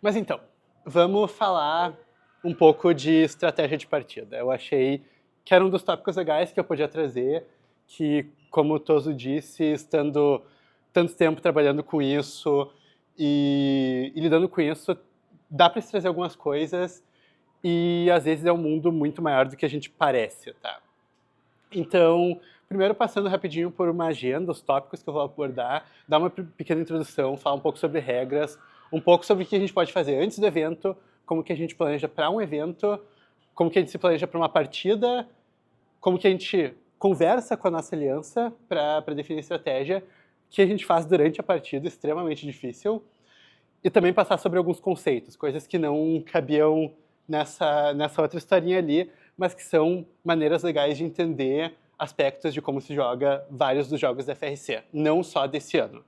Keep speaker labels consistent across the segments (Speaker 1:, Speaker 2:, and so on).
Speaker 1: Mas então, vamos falar um pouco de estratégia de partida. Eu achei que era um dos tópicos legais que eu podia trazer, que, como o Toso disse, estando tanto tempo trabalhando com isso e lidando com isso, dá para se trazer algumas coisas e às vezes é um mundo muito maior do que a gente parece, tá? Então, primeiro passando rapidinho por uma agenda, os tópicos que eu vou abordar, dar uma pequena introdução, falar um pouco sobre regras, um pouco sobre o que a gente pode fazer antes do evento, como que a gente planeja para um evento, como que a gente se planeja para uma partida, como que a gente conversa com a nossa aliança para definir estratégia, que a gente faz durante a partida, extremamente difícil, e também passar sobre alguns conceitos, coisas que não cabiam nessa outra historinha ali, mas que são maneiras legais de entender aspectos de como se joga vários dos jogos da FRC, não só desse ano.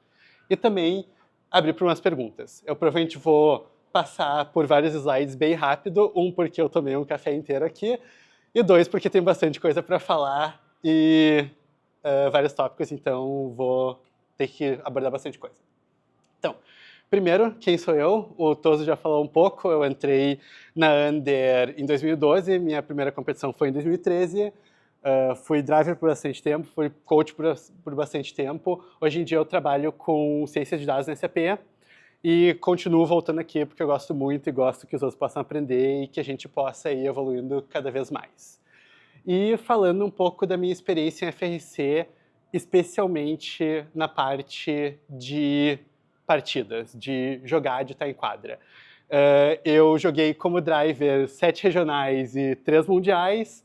Speaker 1: E também abrir para umas perguntas. Eu provavelmente vou passar por vários slides bem rápido, um porque eu tomei um café inteiro aqui, e dois porque tem bastante coisa para falar e vários tópicos, então vou ter que abordar bastante coisa. Então, primeiro, quem sou eu? O Toso já falou um pouco, eu entrei na Under em 2012, minha primeira competição foi em 2013, fui driver por bastante tempo, fui coach por bastante tempo. Hoje em dia eu trabalho com ciência de dados na SAP e continuo voltando aqui porque eu gosto muito e gosto que os outros possam aprender e que a gente possa ir evoluindo cada vez mais. E falando um pouco da minha experiência em FRC, especialmente na parte de partidas, de jogar, de estar em quadra. Eu joguei como driver 7 regionais e 3 mundiais,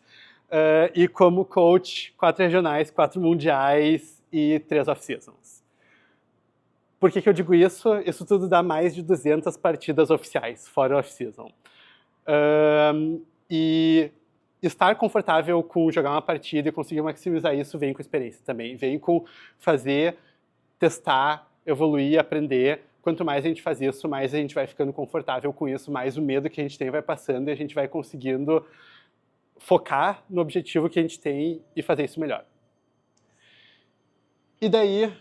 Speaker 1: e como coach 4 regionais, 4 mundiais e 3 off-seasons. Por que eu digo isso? Isso tudo dá mais de 200 partidas oficiais, fora off-season. E estar confortável com jogar uma partida e conseguir maximizar isso vem com experiência também. Vem com fazer, testar, evoluir, aprender. Quanto mais a gente faz isso, mais a gente vai ficando confortável com isso, mais o medo que a gente tem vai passando e a gente vai conseguindo focar no objetivo que a gente tem e fazer isso melhor. E daí,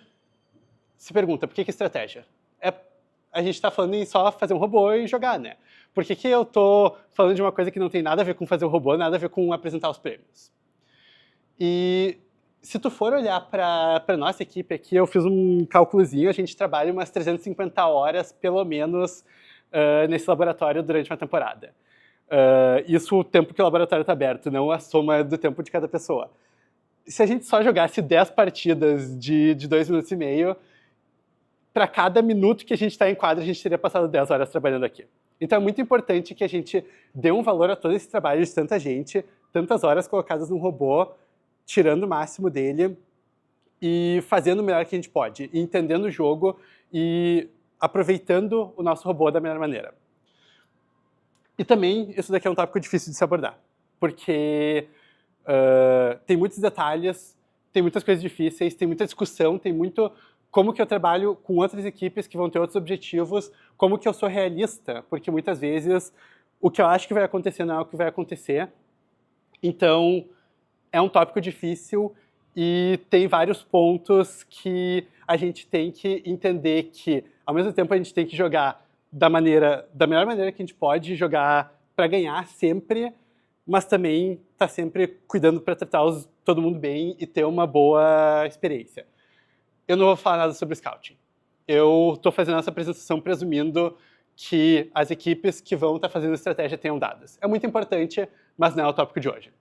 Speaker 1: se pergunta, por que estratégia? A gente está falando em só fazer um robô e jogar, né? Por que eu estou falando de uma coisa que não tem nada a ver com fazer um robô, nada a ver com apresentar os prêmios? E se tu for olhar para nossa equipe aqui, eu fiz um cálculozinho, a gente trabalha umas 350 horas, pelo menos, nesse laboratório durante uma temporada. Isso o tempo que o laboratório está aberto, não a soma do tempo de cada pessoa. Se a gente só jogasse 10 partidas de 2 minutos e meio, para cada minuto que a gente está em quadra, a gente teria passado 10 horas trabalhando aqui. Então é muito importante que a gente dê um valor a todo esse trabalho de tanta gente, tantas horas colocadas num robô, tirando o máximo dele e fazendo o melhor que a gente pode, e entendendo o jogo e aproveitando o nosso robô da melhor maneira. E também, isso daqui é um tópico difícil de se abordar, porque tem muitos detalhes, tem muitas coisas difíceis, tem muita discussão, tem muito como que eu trabalho com outras equipes que vão ter outros objetivos, como que eu sou realista, porque muitas vezes o que eu acho que vai acontecer não é o que vai acontecer. Então, é um tópico difícil e tem vários pontos que a gente tem que entender que, ao mesmo tempo, a gente tem que jogar da melhor maneira que a gente pode, jogar para ganhar sempre, mas também tá sempre cuidando para tratar todo mundo bem e ter uma boa experiência. Eu não vou falar nada sobre Scouting. Eu estou fazendo essa apresentação presumindo que as equipes que vão estar fazendo estratégia tenham dados. É muito importante, mas não é o tópico de hoje.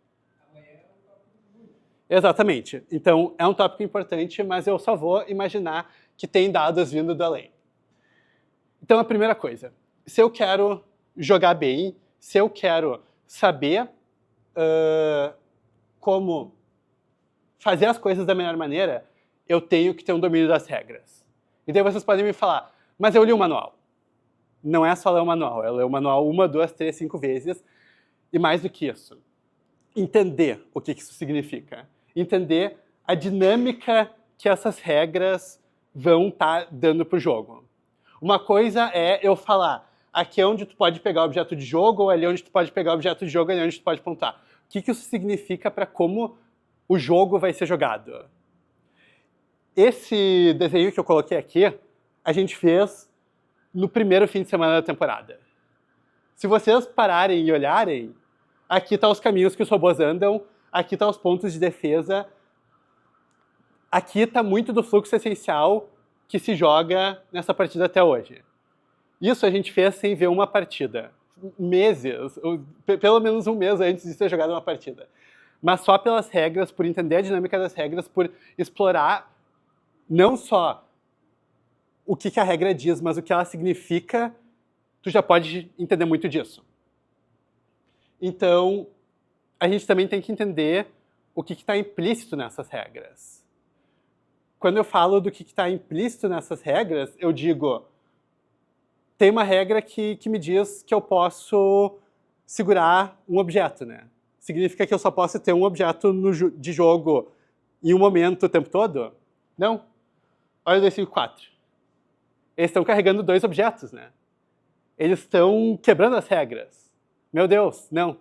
Speaker 1: Exatamente. Então, é um tópico importante, mas eu só vou imaginar que tem dados vindo do além. Então, a primeira coisa, se eu quero jogar bem, se eu quero saber como fazer as coisas da melhor maneira, eu tenho que ter um domínio das regras. E daí vocês podem me falar, mas eu li o manual. Não é só ler o manual, é ler o manual 1, 2, 3, 5 vezes. E mais do que isso, entender o que isso significa. Entender a dinâmica que essas regras vão estar dando para o jogo. Uma coisa é eu falar, aqui é onde tu pode pegar o objeto de jogo, ou ali é onde tu pode pegar o objeto de jogo, ali é onde tu pode pontuar. O que isso significa para como o jogo vai ser jogado? Esse desenho que eu coloquei aqui, a gente fez no primeiro fim de semana da temporada. Se vocês pararem e olharem, aqui tá os caminhos que os robôs andam, aqui tá os pontos de defesa, aqui tá muito do fluxo essencial que se joga nessa partida até hoje. Isso a gente fez sem ver uma partida. Meses, pelo menos um mês antes de ter jogado uma partida. Mas só pelas regras, por entender a dinâmica das regras, por explorar não só o que a regra diz, mas o que ela significa, tu já pode entender muito disso. Então, a gente também tem que entender o que está implícito nessas regras. Quando eu falo do que está implícito nessas regras, eu digo, tem uma regra que me diz que eu posso segurar um objeto, né? Significa que eu só posso ter um objeto de jogo em um momento o tempo todo? Não. Olha o 254. Eles estão carregando 2 objetos, né? Eles estão quebrando as regras. Meu Deus, não. O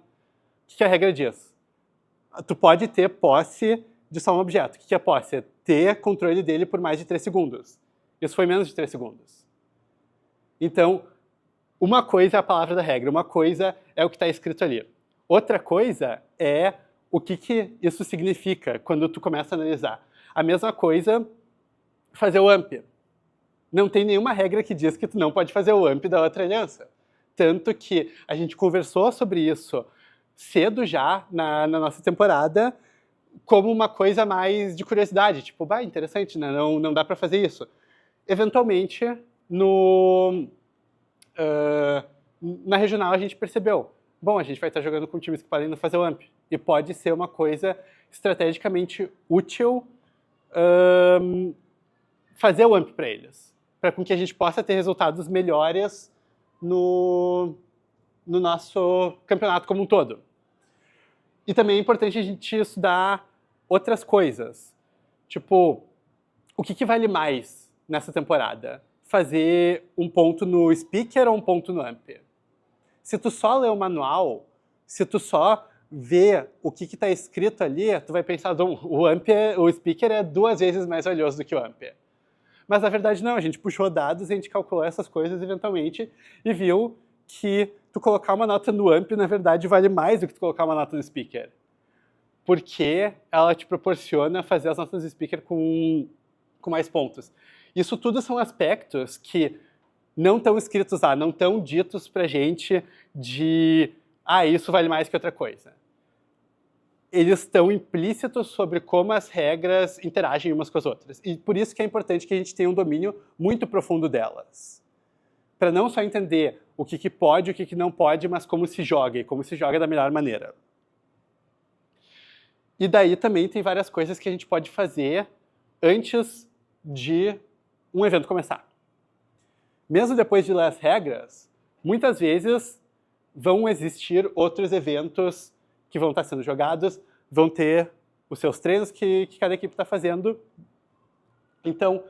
Speaker 1: que a regra diz? Tu pode ter posse de só um objeto. O que é posse? É ter controle dele por mais de 3 segundos. Isso foi menos de 3 segundos. Então, uma coisa é a palavra da regra, uma coisa é o que está escrito ali. Outra coisa é o que isso significa quando tu começa a analisar. A mesma coisa, fazer o AMP. Não tem nenhuma regra que diz que tu não pode fazer o AMP da outra aliança. Tanto que a gente conversou sobre isso cedo já na nossa temporada, como uma coisa mais de curiosidade. Tipo, interessante, né? Não dá pra fazer isso. Eventualmente, na regional a gente percebeu, bom, a gente vai estar jogando com times que podem não fazer o AMP. E pode ser uma coisa estrategicamente útil fazer o AMP para eles. Para com que a gente possa ter resultados melhores no nosso campeonato como um todo. E também é importante a gente estudar outras coisas. Tipo, o que vale mais nessa temporada? Fazer um ponto no speaker ou um ponto no AMP? Se tu só lê o manual, se tu só vê o que está escrito ali, tu vai pensar, o speaker é 2 vezes mais valioso do que o AMP. Mas na verdade não, a gente puxou dados, a gente calculou essas coisas eventualmente e viu que tu colocar uma nota no AMP, na verdade, vale mais do que tu colocar uma nota no speaker. Porque ela te proporciona fazer as notas do speaker com mais pontos. Isso tudo são aspectos que não estão escritos lá, não estão ditos pra gente de isso vale mais que outra coisa. Eles estão implícitos sobre como as regras interagem umas com as outras. E por isso que é importante que a gente tenha um domínio muito profundo delas. Para não só entender o que pode e o que não pode, mas como se joga, e como se joga da melhor maneira. E daí também tem várias coisas que a gente pode fazer antes de um evento começar. Mesmo depois de ler as regras, muitas vezes vão existir outros eventos que vão estar sendo jogados, vão ter os seus treinos que cada equipe está fazendo. Então,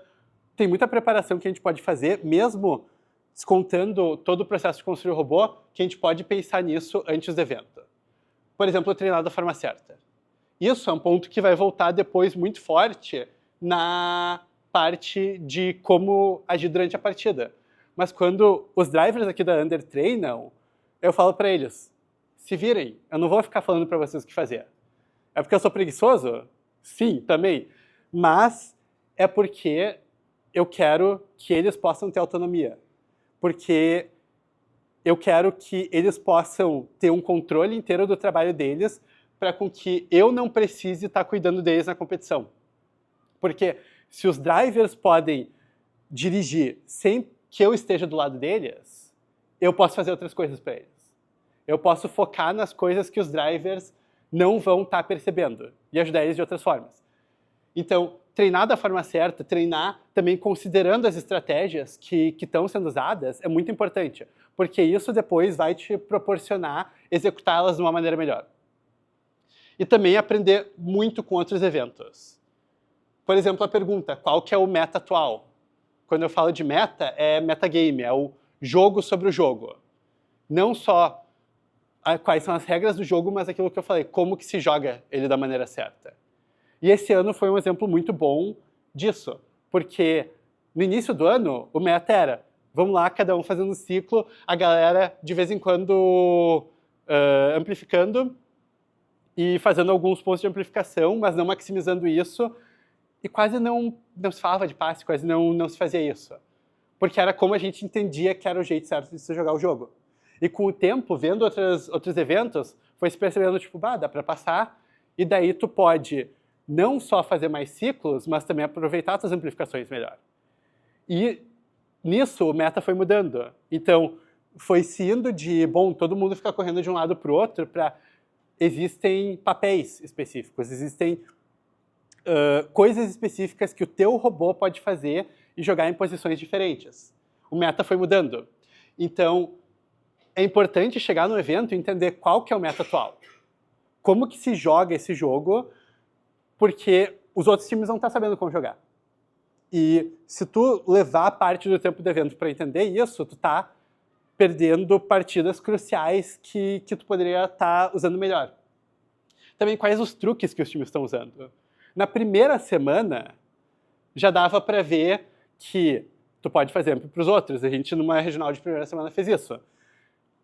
Speaker 1: tem muita preparação que a gente pode fazer, mesmo descontando todo o processo de construir o robô, que a gente pode pensar nisso antes do evento. Por exemplo, treinar da forma certa. Isso é um ponto que vai voltar depois muito forte na parte de como agir durante a partida. Mas quando os drivers aqui da Under treinam, eu falo para eles, se virem, eu não vou ficar falando para vocês o que fazer. É porque eu sou preguiçoso? Sim, também. Mas é porque eu quero que eles possam ter autonomia. Porque eu quero que eles possam ter um controle inteiro do trabalho deles para com que eu não precise estar cuidando deles na competição. Porque se os drivers podem dirigir sem que eu esteja do lado deles, eu posso fazer outras coisas para eles. Eu posso focar nas coisas que os drivers não vão estar percebendo e ajudar eles de outras formas. Então, treinar da forma certa, treinar também considerando as estratégias que estão sendo usadas é muito importante, porque isso depois vai te proporcionar executá-las de uma maneira melhor. E também aprender muito com outros eventos. Por exemplo, a pergunta, qual que é o meta atual? Quando eu falo de meta, é metagame, é o jogo sobre o jogo. Não só quais são as regras do jogo, mas aquilo que eu falei, como que se joga ele da maneira certa. E esse ano foi um exemplo muito bom disso, porque no início do ano, o meta era Vamos lá, cada um fazendo um ciclo, a galera de vez em quando amplificando e fazendo alguns pontos de amplificação, mas não maximizando isso, e quase não se falava de passe, quase não se fazia isso. Porque era como a gente entendia que era o jeito certo de se jogar o jogo. E com o tempo, vendo outros eventos, foi se percebendo, tipo, dá pra passar, e daí tu pode não só fazer mais ciclos, mas também aproveitar tuas amplificações melhor. E nisso, o meta foi mudando. Então, foi se indo de, bom, todo mundo fica correndo de um lado para o outro, para existem papéis específicos, existem coisas específicas que o teu robô pode fazer e jogar em posições diferentes. O meta foi mudando. Então, é importante chegar no evento e entender qual que é o meta atual. Como que se joga esse jogo, porque os outros times não estão sabendo como jogar. E se tu levar parte do tempo do evento para entender isso, tu tá perdendo partidas cruciais que tu poderia estar usando melhor. Também quais os truques que os times estão usando. Na primeira semana, já dava para ver que tu pode fazer para os outros. A gente, numa regional de primeira semana, fez isso.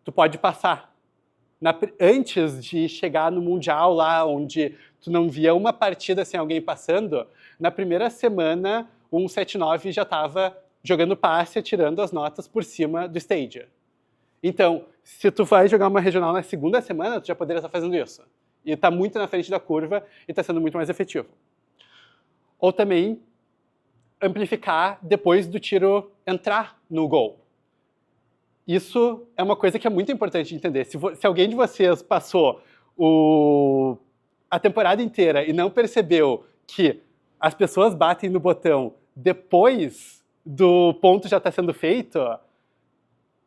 Speaker 1: Tu pode passar. Antes de chegar no Mundial lá, onde tu não via uma partida sem alguém passando, na primeira semana, o 179 já estava jogando passe, atirando as notas por cima do stage. Então, se tu vai jogar uma regional na segunda semana, tu já poderia estar fazendo isso. E está muito na frente da curva e está sendo muito mais efetivo. Ou também, amplificar depois do tiro entrar no gol. Isso é uma coisa que é muito importante de entender. Se alguém de vocês passou a temporada inteira e não percebeu que as pessoas batem no botão depois do ponto já estar sendo feito,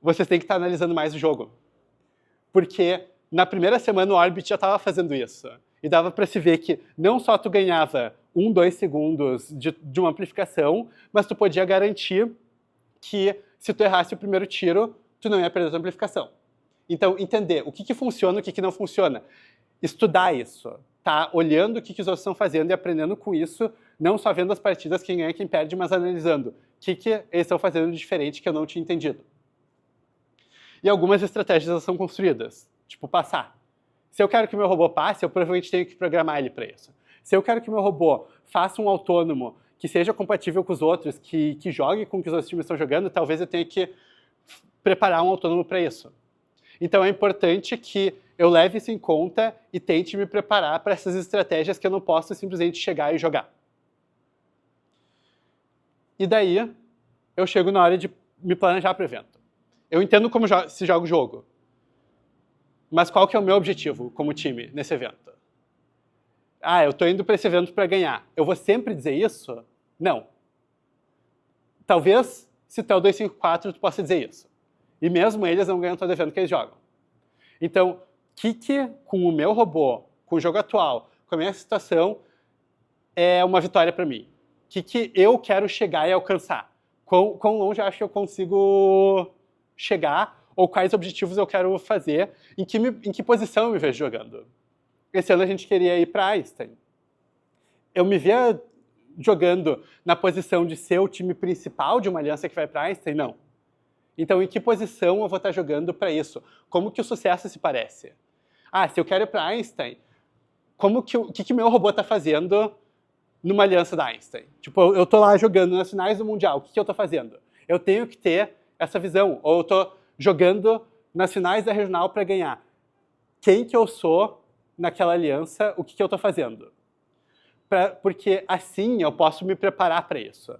Speaker 1: vocês têm que estar analisando mais o jogo. Porque na primeira semana o Orbit já estava fazendo isso. E dava para se ver que não só tu ganhava 1, 2 segundos de uma amplificação, mas tu podia garantir que se tu errasse o primeiro tiro, tu não ia perder a tua amplificação. Então, entender o que funciona e o que não funciona. Estudar isso. Tá olhando o que os outros estão fazendo e aprendendo com isso, não só vendo as partidas, quem ganha e quem perde, mas analisando o que eles estão fazendo de diferente que eu não tinha entendido. E algumas estratégias são construídas, tipo passar. Se eu quero que o meu robô passe, eu provavelmente tenho que programar ele para isso. Se eu quero que o meu robô faça um autônomo que seja compatível com os outros, que jogue com o que os outros times estão jogando, talvez eu tenha que preparar um autônomo para isso. Então é importante que eu leve isso em conta e tente me preparar para essas estratégias que eu não posso simplesmente chegar e jogar. E daí, eu chego na hora de me planejar para o evento. Eu entendo como se joga o jogo. Mas qual que é o meu objetivo como time nesse evento? Eu estou indo para esse evento para ganhar. Eu vou sempre dizer isso? Não. Talvez, se tu é o 254, tu possa dizer isso. E mesmo eles não ganham todo evento que eles jogam. Então, com o meu robô, com o jogo atual, com a minha situação, é uma vitória para mim? O que eu quero chegar e alcançar? Quão longe eu acho que eu consigo chegar? Ou quais objetivos eu quero fazer? Em que posição eu me vejo jogando? Esse ano a gente queria ir para Einstein. Eu me via jogando na posição de ser o time principal de uma aliança que vai para Einstein? Não. Então, em que posição eu vou estar jogando para isso? Como que o sucesso se parece? Se eu quero ir para Einstein, o que meu robô está fazendo numa aliança da Einstein? Tipo, eu estou lá jogando nas finais do Mundial, o que eu estou fazendo? Eu tenho que ter essa visão. Ou eu estou jogando nas finais da regional para ganhar. Quem que eu sou naquela aliança, o que eu estou fazendo? Porque assim eu posso me preparar para isso.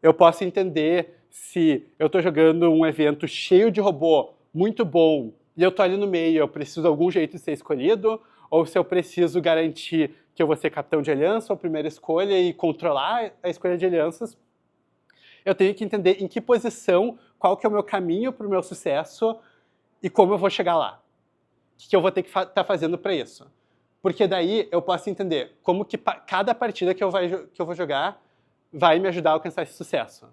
Speaker 1: Eu posso entender se eu estou jogando um evento cheio de robô muito bom e eu estou ali no meio, eu preciso de algum jeito de ser escolhido, ou se eu preciso garantir que eu vou ser capitão de aliança ou primeira escolha e controlar a escolha de alianças, eu tenho que entender em que posição, qual que é o meu caminho para o meu sucesso e como eu vou chegar lá. O que eu vou ter que estar fazendo para isso. Porque daí eu posso entender como que cada partida que eu vou jogar vai me ajudar a alcançar esse sucesso.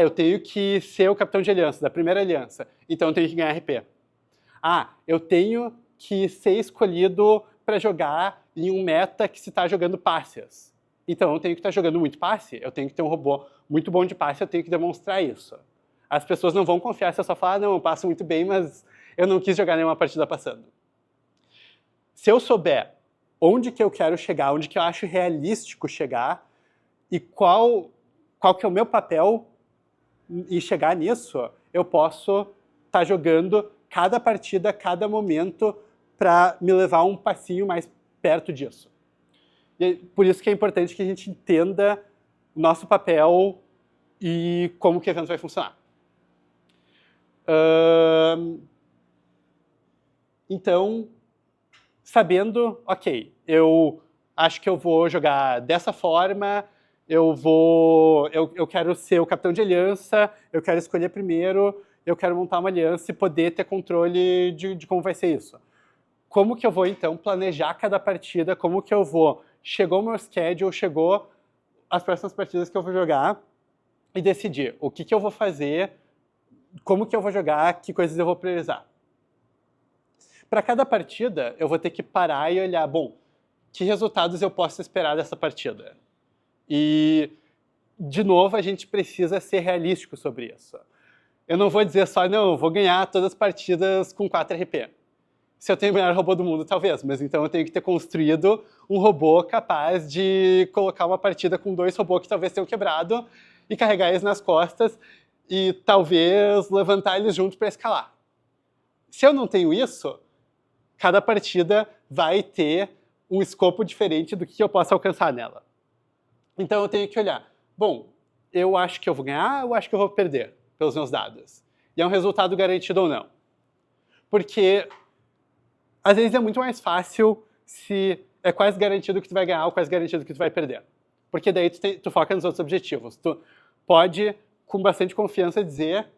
Speaker 1: Eu tenho que ser o capitão de aliança, da primeira aliança, então eu tenho que ganhar RP. Eu tenho que ser escolhido para jogar em um meta que se está jogando passes. Então eu tenho que estar jogando muito passe, eu tenho que ter um robô muito bom de passe, eu tenho que demonstrar isso. As pessoas não vão confiar se eu só falar, não, eu passo muito bem, mas eu não quis jogar nenhuma partida passando. Se eu souber onde que eu quero chegar, onde que eu acho realístico chegar e qual que é o meu papel em chegar nisso, eu posso estar jogando cada partida, cada momento para me levar um passinho mais perto disso. E por isso que é importante que a gente entenda o nosso papel e como que o evento vai funcionar. Então, sabendo, ok, eu acho que eu vou jogar dessa forma, eu quero ser o capitão de aliança, eu quero escolher primeiro, eu quero montar uma aliança e poder ter controle de como vai ser isso. Como que eu vou, então, planejar cada partida, como que eu vou... Chegou o meu schedule, chegou as próximas partidas que eu vou jogar e decidir o que eu vou fazer, como que eu vou jogar, que coisas eu vou priorizar. Para cada partida, eu vou ter que parar e olhar, bom, que resultados eu posso esperar dessa partida? E, de novo, a gente precisa ser realístico sobre isso. Eu não vou dizer só, não, eu vou ganhar todas as partidas com 4 RP. Se eu tenho o melhor robô do mundo, talvez, mas então eu tenho que ter construído um robô capaz de colocar uma partida com 2 robôs que talvez tenham quebrado e carregar eles nas costas e talvez levantar eles juntos para escalar. Se eu não tenho isso, cada partida vai ter um escopo diferente do que eu posso alcançar nela. Então eu tenho que olhar, bom, eu acho que eu vou ganhar, eu acho que eu vou perder pelos meus dados. E é um resultado garantido ou não. Porque às vezes é muito mais fácil se é quase garantido que tu vai ganhar ou quase garantido que tu vai perder. Porque daí tu foca nos outros objetivos. Tu pode, com bastante confiança, dizer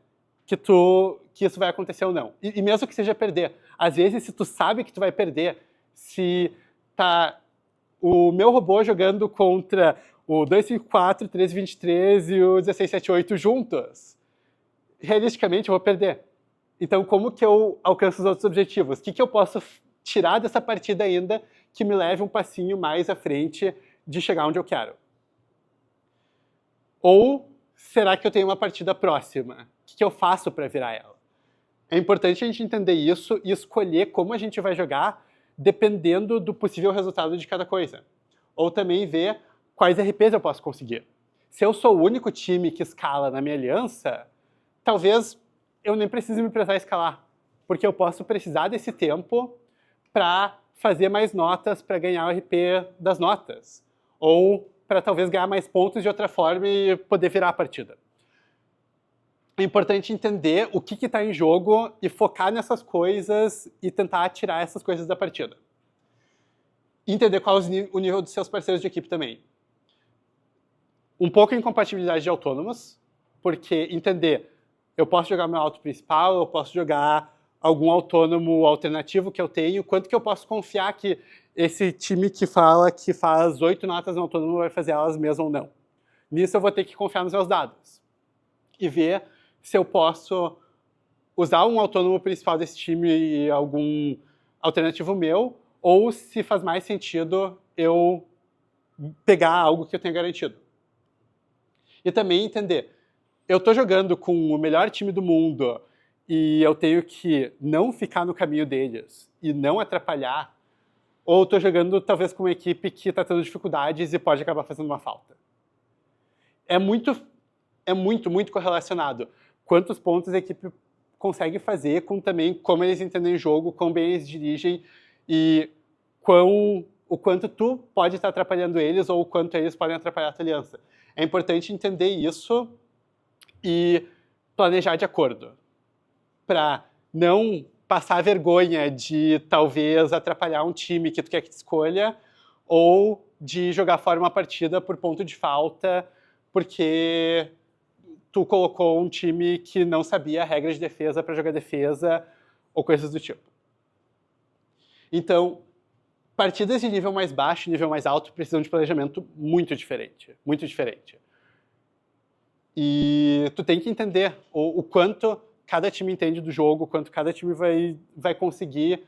Speaker 1: que isso vai acontecer ou não. E mesmo que seja perder. Às vezes, se tu sabe que tu vai perder, se tá o meu robô jogando contra o 254, 323 e o 1678 juntos, realisticamente eu vou perder. Então, como que eu alcanço os outros objetivos? O que eu posso tirar dessa partida ainda que me leve um passinho mais à frente de chegar onde eu quero? Ou será que eu tenho uma partida próxima? O que eu faço para virar ela? É importante a gente entender isso e escolher como a gente vai jogar dependendo do possível resultado de cada coisa. Ou também ver quais RPs eu posso conseguir. Se eu sou o único time que escala na minha aliança, talvez eu nem precise me precisar escalar, porque eu posso precisar desse tempo para fazer mais notas, para ganhar o RP das notas, ou para talvez ganhar mais pontos de outra forma e poder virar a partida. É importante entender o que está em jogo e focar nessas coisas e tentar tirar essas coisas da partida. E entender qual é o nível dos seus parceiros de equipe também. Um pouco incompatibilidade de autônomos, porque entender, eu posso jogar meu auto principal, eu posso jogar algum autônomo alternativo que eu tenho, quanto que eu posso confiar que esse time que fala que faz 8 notas no autônomo vai fazer elas mesmo ou não. Nisso eu vou ter que confiar nos meus dados. E ver se eu posso usar um autônomo principal desse time e algum alternativo meu, ou se faz mais sentido eu pegar algo que eu tenho garantido. E também entender, eu estou jogando com o melhor time do mundo e eu tenho que não ficar no caminho deles e não atrapalhar, ou estou jogando talvez com uma equipe que está tendo dificuldades e pode acabar fazendo uma falta. É muito correlacionado quantos pontos a equipe consegue fazer com também como eles entendem o jogo, quão bem eles dirigem e o quanto tu pode estar atrapalhando eles ou o quanto eles podem atrapalhar a tua aliança. É importante entender isso e planejar de acordo, para não passar vergonha de talvez atrapalhar um time que tu quer que te escolha ou de jogar fora uma partida por ponto de falta porque tu colocou um time que não sabia a regra de defesa para jogar defesa ou coisas do tipo. Então, partidas de nível mais baixo e nível mais alto precisam de planejamento muito diferente, muito diferente. E tu tem que entender o quanto cada time entende do jogo, o quanto cada time vai conseguir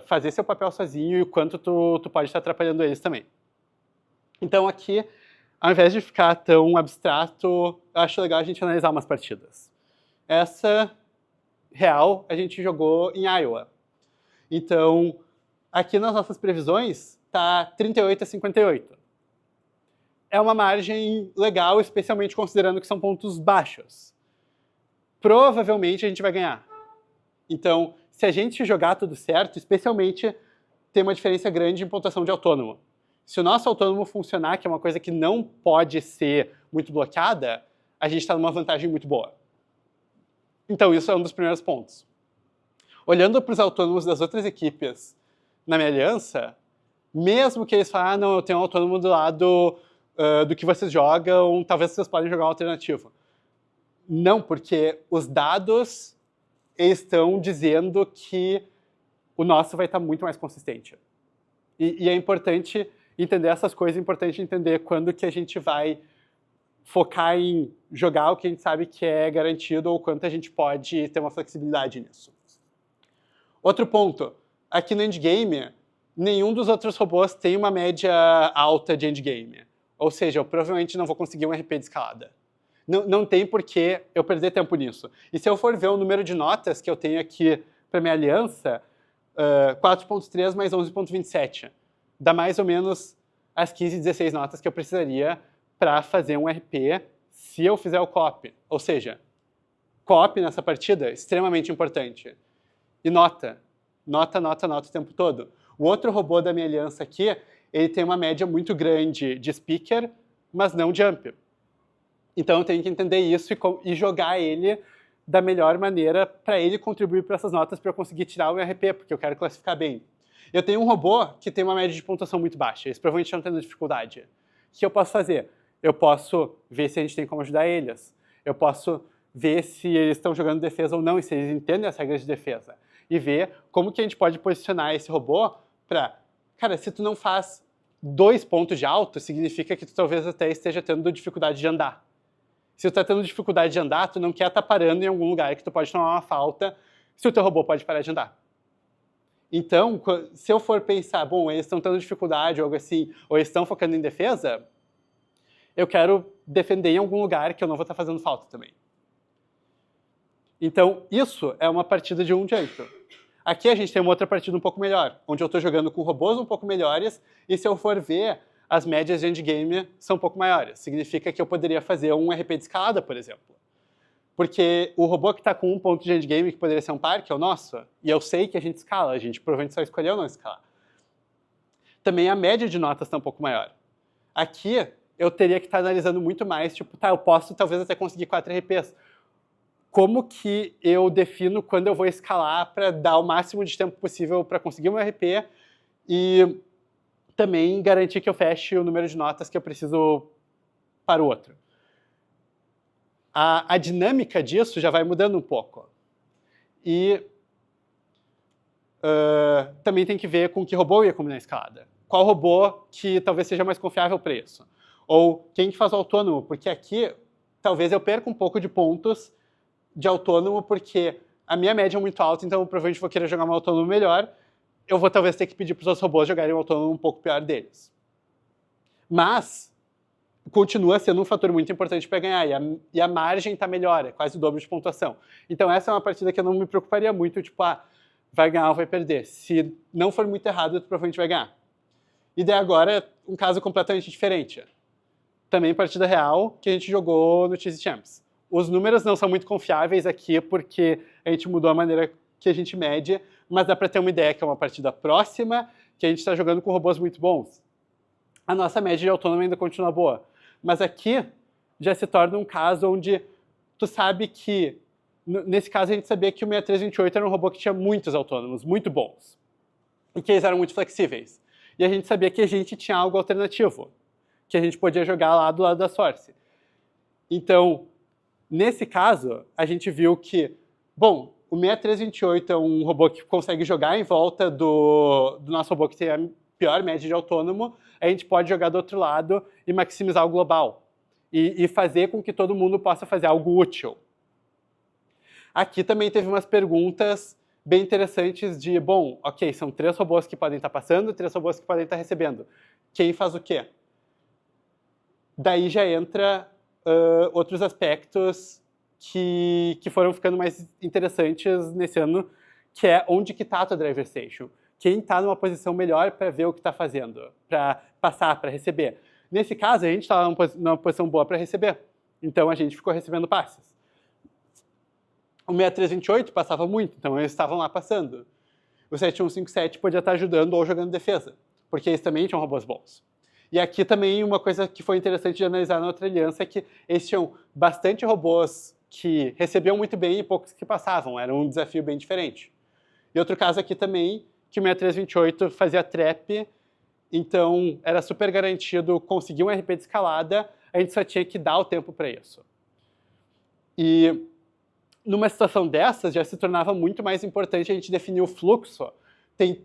Speaker 1: fazer seu papel sozinho e o quanto tu pode estar atrapalhando eles também. Então aqui, ao invés de ficar tão abstrato, eu acho legal a gente analisar umas partidas. Essa real a gente jogou em Iowa. Então, aqui nas nossas previsões, está 38-58. É uma margem legal, especialmente considerando que são pontos baixos. Provavelmente a gente vai ganhar. Então, se a gente jogar tudo certo, especialmente tem uma diferença grande em pontuação de autônomo. Se o nosso autônomo funcionar, que é uma coisa que não pode ser muito bloqueada, a gente está numa vantagem muito boa. Então, isso é um dos primeiros pontos. Olhando para os autônomos das outras equipes na minha aliança, mesmo que eles falem, não, eu tenho um autônomo do lado do que vocês jogam, talvez vocês podem jogar um alternativo. Não, porque os dados estão dizendo que o nosso vai estar muito mais consistente. E é importante entender essas coisas, é importante entender quando que a gente vai focar em jogar o que a gente sabe que é garantido ou quanto a gente pode ter uma flexibilidade nisso. Outro ponto, aqui no endgame, nenhum dos outros robôs tem uma média alta de endgame. Ou seja, eu provavelmente não vou conseguir um RP de escalada. Não tem por que eu perder tempo nisso. E se eu for ver o número de notas que eu tenho aqui para minha aliança, 4.3 mais 11.27. Dá mais ou menos as 15, 16 notas que eu precisaria para fazer um RP se eu fizer o co-op. Ou seja, co-op nessa partida é extremamente importante. E nota o tempo todo. O outro robô da minha aliança aqui, ele tem uma média muito grande de speaker, mas não jump. Então eu tenho que entender isso e jogar ele da melhor maneira para ele contribuir para essas notas para eu conseguir tirar o RP, porque eu quero classificar bem. Eu tenho um robô que tem uma média de pontuação muito baixa, eles provavelmente estão tendo dificuldade. O que eu posso fazer? Eu posso ver se a gente tem como ajudar eles. Eu posso ver se eles estão jogando defesa ou não e se eles entendem as regras de defesa. E ver como que a gente pode posicionar esse robô para... Cara, se tu não faz 2 pontos de alto, significa que tu talvez até esteja tendo dificuldade de andar. Se tu está tendo dificuldade de andar, tu não quer estar parando em algum lugar que tu pode tomar uma falta se o teu robô pode parar de andar. Então, se eu for pensar, bom, eles estão tendo dificuldade ou algo assim, ou eles estão focando em defesa, eu quero defender em algum lugar que eu não vou estar fazendo falta também. Então, isso é uma partida de um jeito. Aqui a gente tem uma outra partida um pouco melhor, onde eu estou jogando com robôs um pouco melhores, e se eu for ver, as médias de endgame são um pouco maiores. Significa que eu poderia fazer um RP de escalada, por exemplo. Porque o robô que está com 1 ponto de endgame, que poderia ser um par, que é o nosso, e eu sei que a gente escala, a gente provavelmente só escolheu não escalar. Também a média de notas está um pouco maior. Aqui, eu teria que estar analisando muito mais, tipo, tá, eu posso talvez até conseguir 4 RPs. Como que eu defino quando eu vou escalar para dar o máximo de tempo possível para conseguir um RP e também garantir que eu feche o número de notas que eu preciso para o outro. A dinâmica disso já vai mudando um pouco. E também tem que ver com que robô eu ia combinar a escalada. Qual robô que talvez seja mais confiável para isso? Ou quem que faz o autônomo? Porque aqui talvez eu perca um pouco de pontos de autônomo porque a minha média é muito alta, então eu provavelmente vou querer jogar um autônomo melhor. Eu vou talvez ter que pedir para os outros robôs jogarem um autônomo um pouco pior deles. Mas continua sendo um fator muito importante para ganhar, e a margem está melhor, é quase o dobro de pontuação. Então essa é uma partida que eu não me preocuparia muito, tipo, vai ganhar ou vai perder. Se não for muito errado, tu provavelmente vai ganhar. E daí agora, um caso completamente diferente. Também partida real, que a gente jogou no Cheesy Champs. Os números não são muito confiáveis aqui, porque a gente mudou a maneira que a gente mede, mas dá para ter uma ideia que é uma partida próxima, que a gente está jogando com robôs muito bons. A nossa média de autônomo ainda continua boa. Mas aqui já se torna um caso onde tu sabe que, nesse caso a gente sabia que o 6328 era um robô que tinha muitos autônomos, muito bons. E que eles eram muito flexíveis. E a gente sabia que a gente tinha algo alternativo, que a gente podia jogar lá do lado da Source. Então, nesse caso, a gente viu que, bom, o 6328 é um robô que consegue jogar em volta do nosso robô que tem a pior média de autônomo, a gente pode jogar do outro lado e maximizar o global. E fazer com que todo mundo possa fazer algo útil. Aqui também teve umas perguntas bem interessantes de, bom, ok, são 3 robôs que podem estar passando, 3 robôs que podem estar recebendo. Quem faz o quê? Daí já entra outros aspectos que foram ficando mais interessantes nesse ano, que é onde que está a tua driver station. Quem está numa posição melhor para ver o que está fazendo, para passar, para receber. Nesse caso, a gente estava numa posição boa para receber, então a gente ficou recebendo passes. O 6328 passava muito, então eles estavam lá passando. O 7157 podia estar ajudando ou jogando defesa, porque eles também tinham robôs bons. E aqui também uma coisa que foi interessante de analisar na outra aliança é que eles tinham bastante robôs que recebiam muito bem e poucos que passavam, era um desafio bem diferente. E outro caso aqui também, que o 6328 fazia trap, então era super garantido conseguir um RP de escalada, a gente só tinha que dar o tempo para isso. E numa situação dessas, já se tornava muito mais importante a gente definir o fluxo. Tem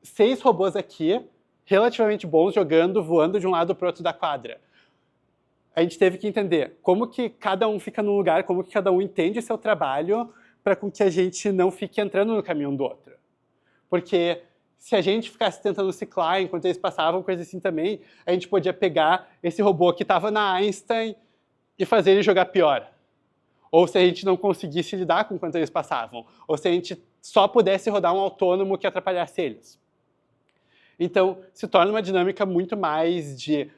Speaker 1: 6 robôs aqui, relativamente bons, jogando, voando de um lado para o outro da quadra. A gente teve que entender como que cada um fica num lugar, como que cada um entende seu trabalho, para que a gente não fique entrando no caminho um do outro. Porque se a gente ficasse tentando ciclar enquanto eles passavam, coisa assim também, a gente podia pegar esse robô que estava na Einstein e fazer ele jogar pior. Ou se a gente não conseguisse lidar com quanto eles passavam. Ou se a gente só pudesse rodar um autônomo que atrapalhasse eles. Então, se torna uma dinâmica muito mais de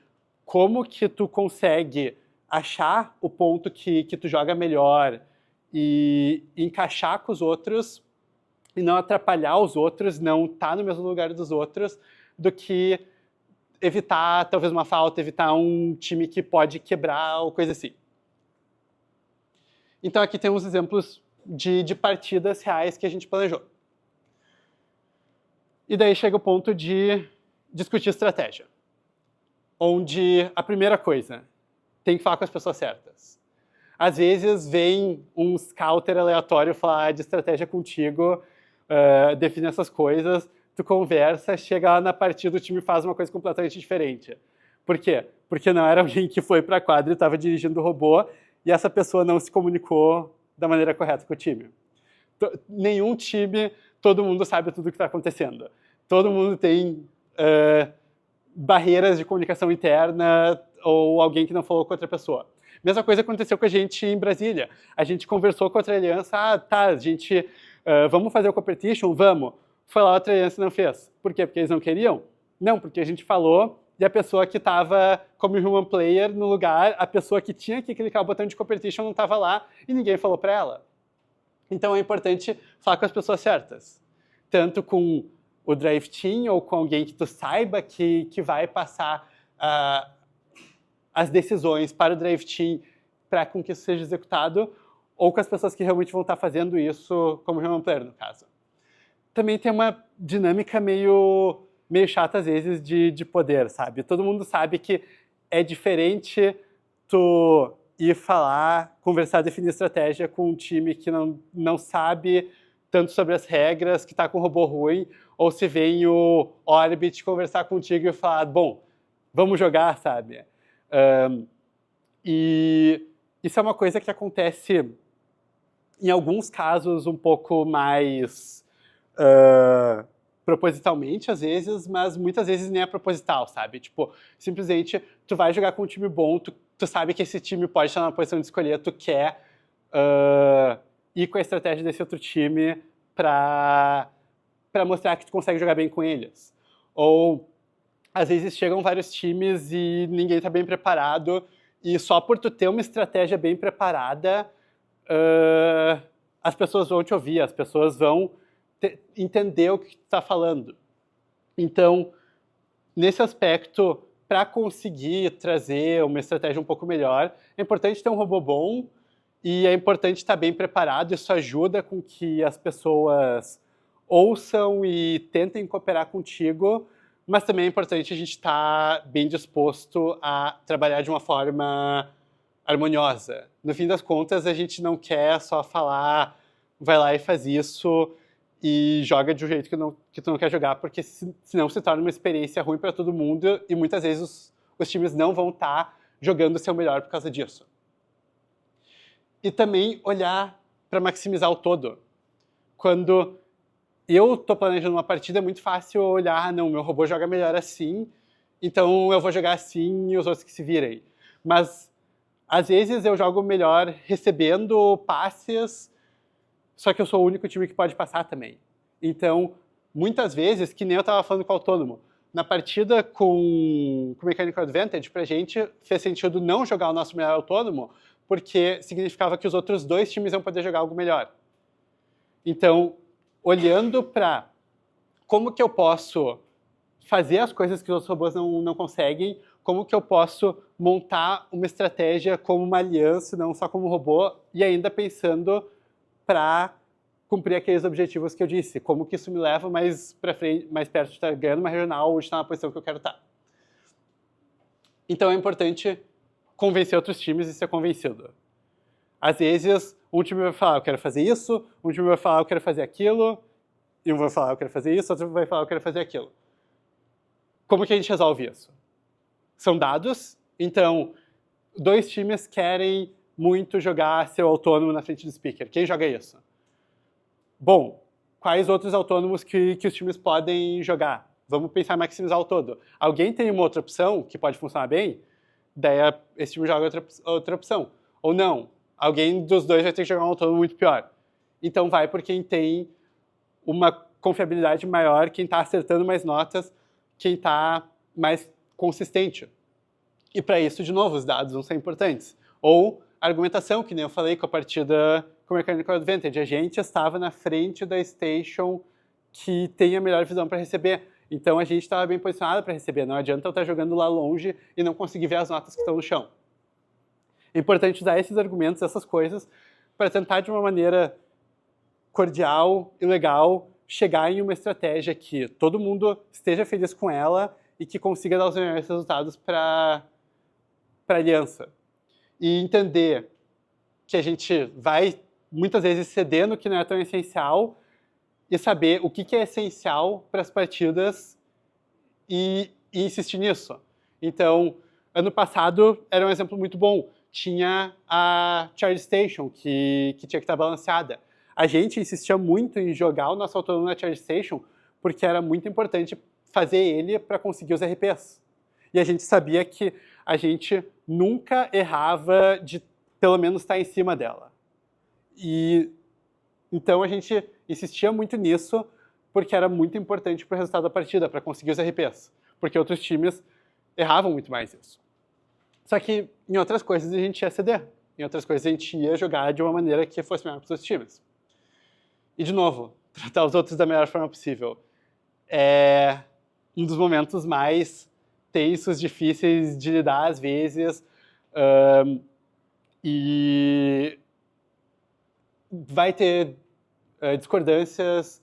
Speaker 1: como que tu consegue achar o ponto que tu joga melhor e encaixar com os outros e não atrapalhar os outros, não estar no mesmo lugar dos outros, do que evitar talvez uma falta, evitar um time que pode quebrar ou coisa assim. Então aqui tem uns exemplos de partidas reais que a gente planejou. E daí chega o ponto de discutir estratégia. Onde a primeira coisa, tem que falar com as pessoas certas. Às vezes vem um scouter aleatório falar de estratégia contigo, define essas coisas, tu conversa, chega lá na partida, o time faz uma coisa completamente diferente. Por quê? Porque não era alguém que foi para a quadra e estava dirigindo o robô, e essa pessoa não se comunicou da maneira correta com o time. Nenhum time, todo mundo sabe tudo o que está acontecendo. Todo mundo tem barreiras de comunicação interna ou alguém que não falou com outra pessoa. Mesma coisa aconteceu com a gente em Brasília. A gente conversou com outra aliança, vamos fazer o competition? Vamos. Foi lá, outra aliança não fez. Por quê? Porque eles não queriam? Não, porque a gente falou e a pessoa que estava como human player no lugar, a pessoa que tinha que clicar o botão de competition não estava lá e ninguém falou para ela. Então é importante falar com as pessoas certas. Tanto com o drive team ou com alguém que tu saiba que vai passar as decisões para o drive team para com que isso seja executado, ou com as pessoas que realmente vão estar fazendo isso como human player, no caso. Também tem uma dinâmica meio chata, às vezes, de poder, sabe? Todo mundo sabe que é diferente tu ir falar, conversar, definir estratégia com um time que não sabe tanto sobre as regras, que está com um robô ruim, ou se vem o Orbit conversar contigo e falar, bom, vamos jogar, sabe? E isso é uma coisa que acontece, em alguns casos, um pouco mais propositalmente, às vezes, mas muitas vezes nem é proposital, sabe? Tipo, simplesmente, tu vai jogar com um time bom, tu sabe que esse time pode estar na posição de escolher, tu quer ir com a estratégia desse outro time para mostrar que tu consegue jogar bem com eles. Ou, às vezes, chegam vários times e ninguém está bem preparado, e só por tu ter uma estratégia bem preparada, as pessoas vão te ouvir, as pessoas vão entender o que tu está falando. Então, nesse aspecto, para conseguir trazer uma estratégia um pouco melhor, é importante ter um robô bom e é importante estar bem preparado. Isso ajuda com que as pessoas ouçam e tentem cooperar contigo, mas também é importante a gente estar bem disposto a trabalhar de uma forma harmoniosa. No fim das contas, a gente não quer só falar, vai lá e faz isso e joga de um jeito que tu não quer jogar, porque senão se torna uma experiência ruim para todo mundo e muitas vezes os times não vão estar jogando o seu melhor por causa disso. E também olhar para maximizar o todo. Quando eu estou planejando uma partida, é muito fácil olhar, não, meu robô joga melhor assim, então eu vou jogar assim e os outros que se virem. Mas Às vezes eu jogo melhor recebendo passes, só que eu sou o único time que pode passar também. Então, muitas vezes, que nem eu estava falando com o Autônomo, na partida com Mechanical Advantage, pra gente fez sentido não jogar o nosso melhor Autônomo, porque significava que os outros 2 times iam poder jogar algo melhor. Então, olhando para como que eu posso fazer as coisas que os outros robôs não conseguem, como que eu posso montar uma estratégia como uma aliança, não só como robô, e ainda pensando para cumprir aqueles objetivos que eu disse, como que isso me leva mais para frente, mais perto de estar ganhando uma regional ou de estar na posição que eu quero estar. Então é importante convencer outros times e ser convencido. Às vezes, um time vai falar, eu quero fazer isso, um time vai falar, eu quero fazer aquilo, e um vai falar, eu quero fazer isso, outro vai falar, eu quero fazer aquilo. Como que a gente resolve isso? São dados, então 2 times querem muito jogar seu autônomo na frente do speaker. Quem joga isso? Bom, quais outros autônomos que os times podem jogar? Vamos pensar em maximizar o todo. Alguém tem uma outra opção que pode funcionar bem? Daí esse time joga outra opção. Ou não, alguém dos 2 vai ter que jogar um autônomo muito pior. Então vai por quem tem uma confiabilidade maior, quem está acertando mais notas, quem está mais consistente. E para isso, de novo, os dados vão ser importantes. Ou a argumentação, que nem eu falei com a partida com o Mechanical Advantage. A gente estava na frente da station que tem a melhor visão para receber. Então a gente estava bem posicionado para receber. Não adianta eu estar jogando lá longe e não conseguir ver as notas que estão no chão. É importante usar esses argumentos, essas coisas, para tentar de uma maneira cordial e legal chegar em uma estratégia que todo mundo esteja feliz com ela e que consiga dar os melhores resultados para a aliança. E entender que a gente vai, muitas vezes, ceder no que não é tão essencial e saber o que é essencial para as partidas e insistir nisso. Então, ano passado era um exemplo muito bom. Tinha a Charge Station, que tinha que estar balanceada. A gente insistia muito em jogar o nosso autônomo na Charge Station porque era muito importante fazer ele para conseguir os RPs. E a gente sabia que a gente nunca errava de pelo menos estar em cima dela. E então a gente insistia muito nisso porque era muito importante para o resultado da partida, para conseguir os RPs. Porque outros times erravam muito mais isso. Só que em outras coisas a gente ia ceder. Em outras coisas a gente ia jogar de uma maneira que fosse melhor para os outros times. E, de novo, tratar os outros da melhor forma possível. É um dos momentos mais tensos, difíceis de lidar às vezes. E vai ter discordâncias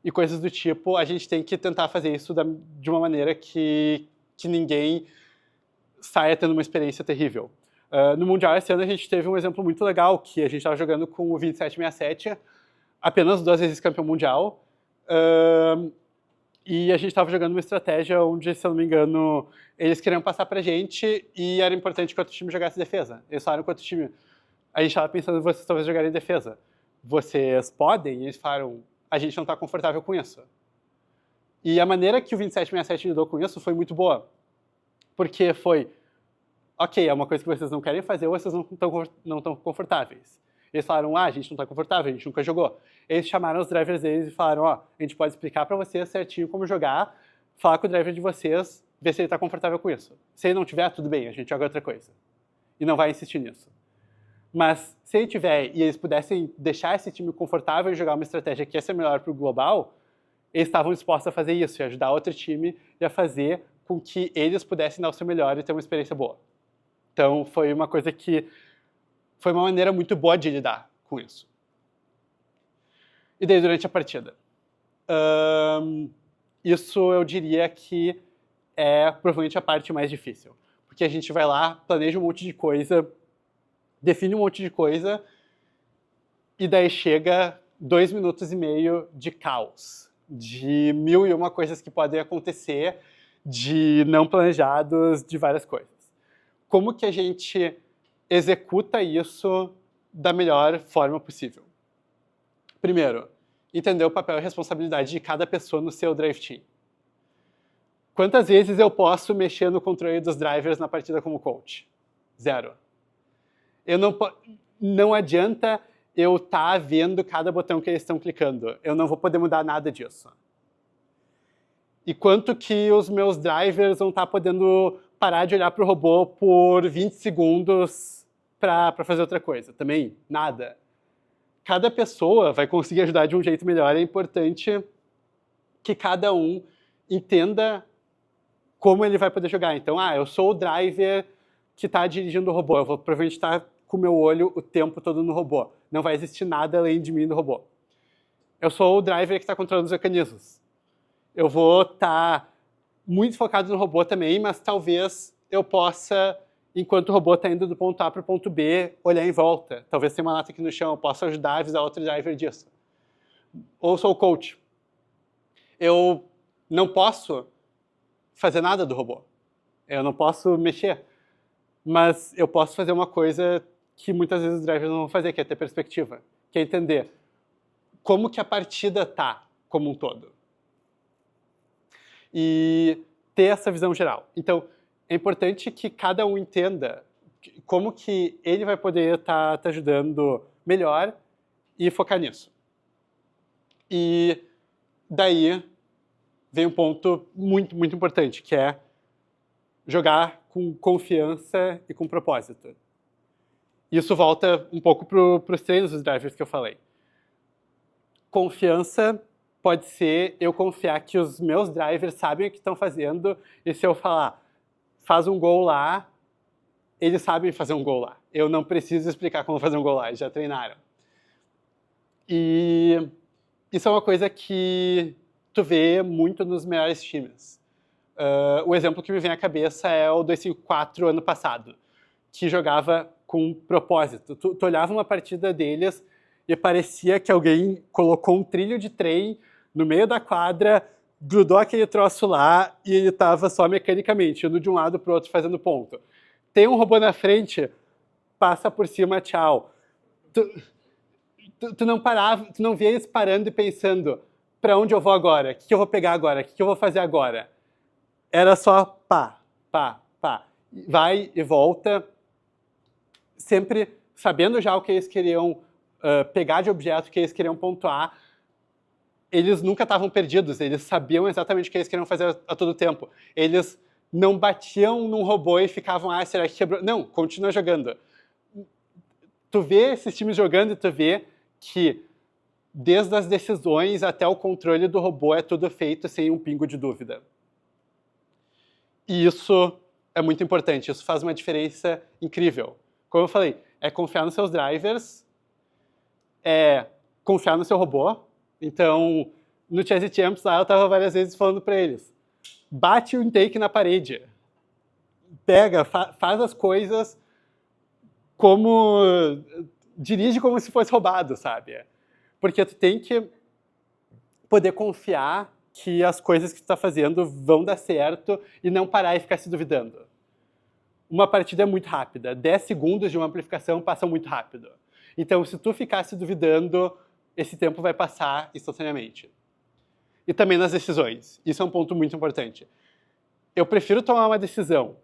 Speaker 1: e coisas do tipo. A gente tem que tentar fazer isso de uma maneira que ninguém saia tendo uma experiência terrível. No Mundial esse ano a gente teve um exemplo muito legal, que a gente estava jogando com o 2767, apenas 2 vezes campeão mundial, e a gente estava jogando uma estratégia onde, se eu não me engano, eles queriam passar pra gente e era importante que o outro time jogasse defesa. Eles falaram que o outro time... A gente estava pensando em vocês talvez jogarem defesa. Vocês podem? E eles falaram, a gente não está confortável com isso. E a maneira que o 2767 lidou com isso foi muito boa. Porque foi, ok, é uma coisa que vocês não querem fazer ou vocês não estão confortáveis. Eles falaram, a gente não está confortável, a gente nunca jogou. Eles chamaram os drivers deles e falaram, a gente pode explicar para vocês certinho como jogar, falar com o driver de vocês, ver se ele está confortável com isso. Se ele não tiver, tudo bem, a gente joga outra coisa. E não vai insistir nisso. Mas se ele tiver e eles pudessem deixar esse time confortável e jogar uma estratégia que ia ser melhor para o global, eles estavam dispostos a fazer isso, e ajudar outro time e a fazer com que eles pudessem dar o seu melhor e ter uma experiência boa. Então, foi uma coisa que... Foi uma maneira muito boa de lidar com isso. E daí, durante a partida. Isso eu diria que é provavelmente a parte mais difícil. Porque a gente vai lá, planeja um monte de coisa, define um monte de coisa, e daí chega 2 minutos e meio de caos. De 1001 coisas que podem acontecer, de não planejados, de várias coisas. Como que a gente executa isso da melhor forma possível? Primeiro, entender o papel e responsabilidade de cada pessoa no seu drive team. Quantas vezes eu posso mexer no controle dos drivers na partida como coach? 0. Não adianta eu estar vendo cada botão que eles estão clicando. Eu não vou poder mudar nada disso. E quanto que os meus drivers vão estar podendo parar de olhar para o robô por 20 segundos para fazer outra coisa? Também, nada. Cada pessoa vai conseguir ajudar de um jeito melhor. É importante que cada um entenda como ele vai poder jogar. Então, eu sou o driver que está dirigindo o robô. Eu vou provavelmente estar com o meu olho o tempo todo no robô. Não vai existir nada além de mim no robô. Eu sou o driver que está controlando os mecanismos. Eu vou estar muito focado no robô também, mas talvez eu possa, enquanto o robô está indo do ponto A para o ponto B, olhar em volta. Talvez tenha uma lata aqui no chão, eu possa ajudar a avisar outro driver disso. Ou sou o coach. Eu não posso fazer nada do robô. Eu não posso mexer. Mas eu posso fazer uma coisa que muitas vezes os drivers não vão fazer, que é ter perspectiva. Que é entender como que a partida tá como um todo. E ter essa visão geral. Então, é importante que cada um entenda como que ele vai poder estar ajudando melhor e focar nisso. E daí vem um ponto muito, muito importante, que é jogar com confiança e com propósito. Isso volta um pouco para os treinos dos drivers que eu falei. Confiança pode ser eu confiar que os meus drivers sabem o que estão fazendo, e se eu falar, faz um gol lá, eles sabem fazer um gol lá. Eu não preciso explicar como fazer um gol lá, eles já treinaram. E isso é uma coisa que tu vê muito nos melhores times. O exemplo que me vem à cabeça é o 254 ano passado, que jogava com propósito. Tu olhava uma partida deles e parecia que alguém colocou um trilho de trem no meio da quadra, grudou aquele troço lá e ele estava só mecanicamente, indo de um lado para o outro fazendo ponto. Tem um robô na frente, passa por cima, tchau. Tu não parava, tu não via eles parando e pensando, para onde eu vou agora? O que eu vou pegar agora? O que eu vou fazer agora? Era só pá, pá, pá. Vai e volta, sempre sabendo já o que eles queriam pegar de objeto, o que eles queriam pontuar. Eles nunca estavam perdidos, eles sabiam exatamente o que eles queriam fazer a todo tempo. Eles não batiam num robô e ficavam, será que quebrou? Não, continua jogando. Tu vê esses times jogando e tu vê que desde as decisões até o controle do robô é tudo feito sem um pingo de dúvida. E isso é muito importante, isso faz uma diferença incrível. Como eu falei, é confiar nos seus drivers, é confiar no seu robô. Então, no Chess Champs lá, eu estava várias vezes falando para eles, bate o intake na parede, pega, faz as coisas como... dirige como se fosse roubado, sabe? Porque tu tem que poder confiar que as coisas que tu está fazendo vão dar certo e não parar e ficar se duvidando. Uma partida é muito rápida. 10 segundos de uma amplificação passam muito rápido. Então, se tu ficar se duvidando, esse tempo vai passar instantaneamente. E também nas decisões. Isso é um ponto muito importante. Eu prefiro tomar uma decisão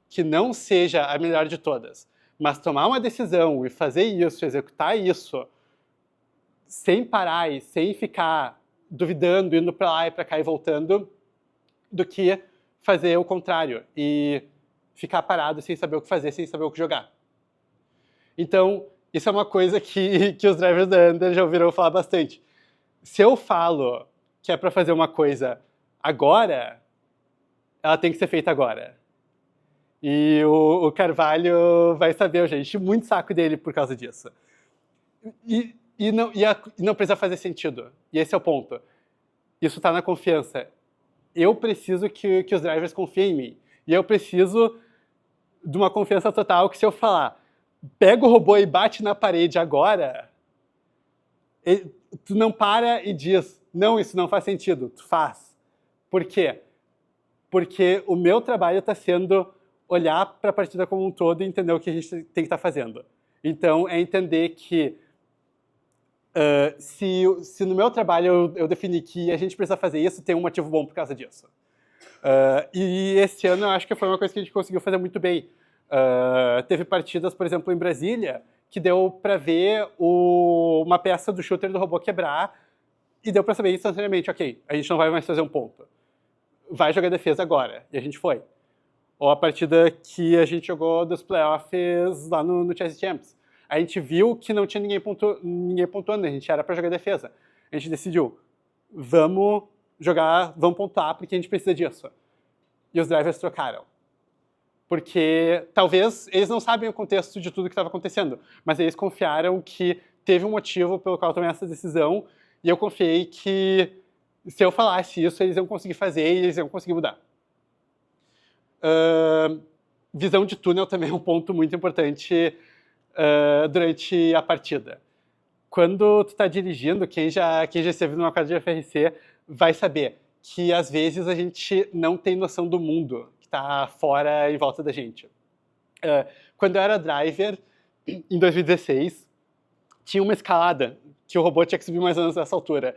Speaker 1: que não seja a melhor de todas, mas tomar uma decisão e fazer isso, executar isso, sem parar e sem ficar duvidando, indo para lá e para cá e voltando, do que fazer o contrário e ficar parado sem saber o que fazer, sem saber o que jogar. Então, isso é uma coisa que os drivers da Under já ouviram falar bastante. Se eu falo que é para fazer uma coisa agora, ela tem que ser feita agora. E o Carvalho vai saber, eu já enchi muito saco dele por causa disso. E não precisa fazer sentido. E esse é o ponto. Isso está na confiança. Eu preciso que os drivers confiem em mim. E eu preciso de uma confiança total que se eu falar, pega o robô e bate na parede agora, tu não para e diz, não, isso não faz sentido. Tu faz. Por quê? Porque o meu trabalho está sendo olhar para a partida como um todo e entender o que a gente tem que estar fazendo. Então, é entender que se no meu trabalho eu definir que a gente precisa fazer isso, tem um motivo bom por causa disso. E esse ano eu acho que foi uma coisa que a gente conseguiu fazer muito bem. Teve partidas, por exemplo, em Brasília, que deu para ver uma peça do shooter do robô quebrar e deu para saber instantaneamente, ok, a gente não vai mais fazer um ponto. Vai jogar defesa agora. E a gente foi. Ou a partida que a gente jogou dos playoffs lá no Chess Champs. A gente viu que não tinha ninguém pontuando, a gente era para jogar defesa. A gente decidiu, vamos pontuar porque a gente precisa disso. E os drivers trocaram. Porque talvez eles não sabem o contexto de tudo que estava acontecendo, mas eles confiaram que teve um motivo pelo qual eu tomei essa decisão, e eu confiei que se eu falasse isso, eles iam conseguir fazer e eles iam conseguir mudar. Visão de túnel também é um ponto muito importante durante a partida. Quando tu está dirigindo, quem já esteve numa quadra de FRC vai saber que às vezes a gente não tem noção do mundo que está fora em volta da gente. Quando eu era driver, em 2016, tinha uma escalada que o robô tinha que subir mais ou menos nessa altura.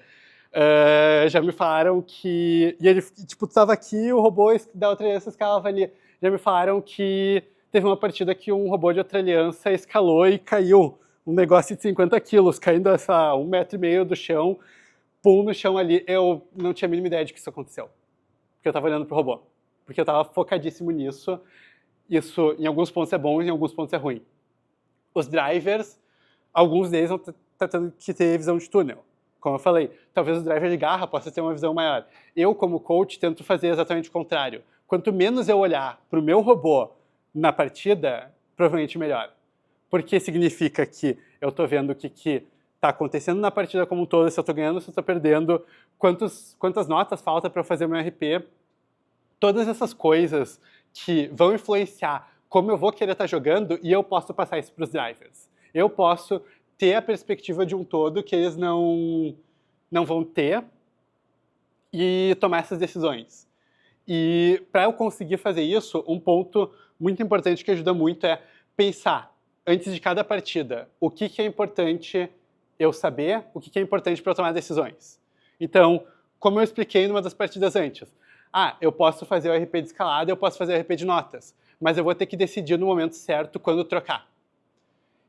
Speaker 1: Já me falaram que... E ele, tipo, tu estava aqui, o robô da outra aliança escalava ali. Já me falaram que teve uma partida que um robô de outra aliança escalou e caiu. Um negócio de 50 quilos, caindo essa 1,5 metro do chão, pum no chão ali. Eu não tinha a mínima ideia de que isso aconteceu. Porque eu estava olhando pro robô. Porque eu estava focadíssimo nisso. Isso, em alguns pontos é bom e em alguns pontos é ruim. Os drivers, alguns deles vão tendo que ter visão de túnel. Como eu falei, talvez o driver de garra possa ter uma visão maior. Eu, como coach, tento fazer exatamente o contrário. Quanto menos eu olhar para o meu robô na partida, provavelmente melhor. Porque significa que eu estou vendo o que está acontecendo na partida como um todo, se eu estou ganhando, se eu estou perdendo, quantas notas falta para eu fazer o meu RP. Todas essas coisas que vão influenciar como eu vou querer estar jogando, e eu posso passar isso para os drivers. Eu posso ter a perspectiva de um todo que eles não vão ter e tomar essas decisões. E para eu conseguir fazer isso, um ponto muito importante que ajuda muito é pensar, antes de cada partida, o que é importante eu saber, o que é importante para eu tomar decisões. Então, como eu expliquei numa das partidas antes, eu posso fazer o RP de escalada, eu posso fazer o RP de notas, mas eu vou ter que decidir no momento certo quando trocar.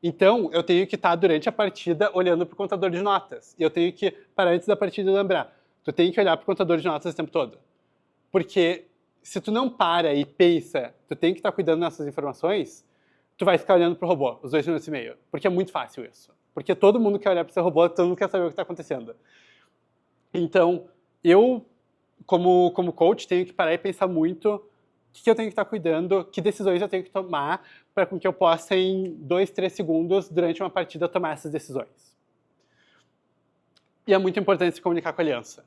Speaker 1: Então, eu tenho que estar durante a partida olhando para o contador de notas. E eu tenho que parar antes da partida e lembrar. Tu tem que olhar para o contador de notas o tempo todo. Porque se tu não para e pensa, tu tem que estar cuidando dessas informações, tu vai ficar olhando para o robô os 2 minutos e meio. Porque é muito fácil isso. Porque todo mundo quer olhar para o seu robô, todo mundo quer saber o que está acontecendo. Então, eu, como coach, tenho que parar e pensar muito o que eu tenho que estar cuidando, que decisões eu tenho que tomar para que eu possa, em 2, 3 segundos, durante uma partida, tomar essas decisões. E é muito importante se comunicar com a aliança.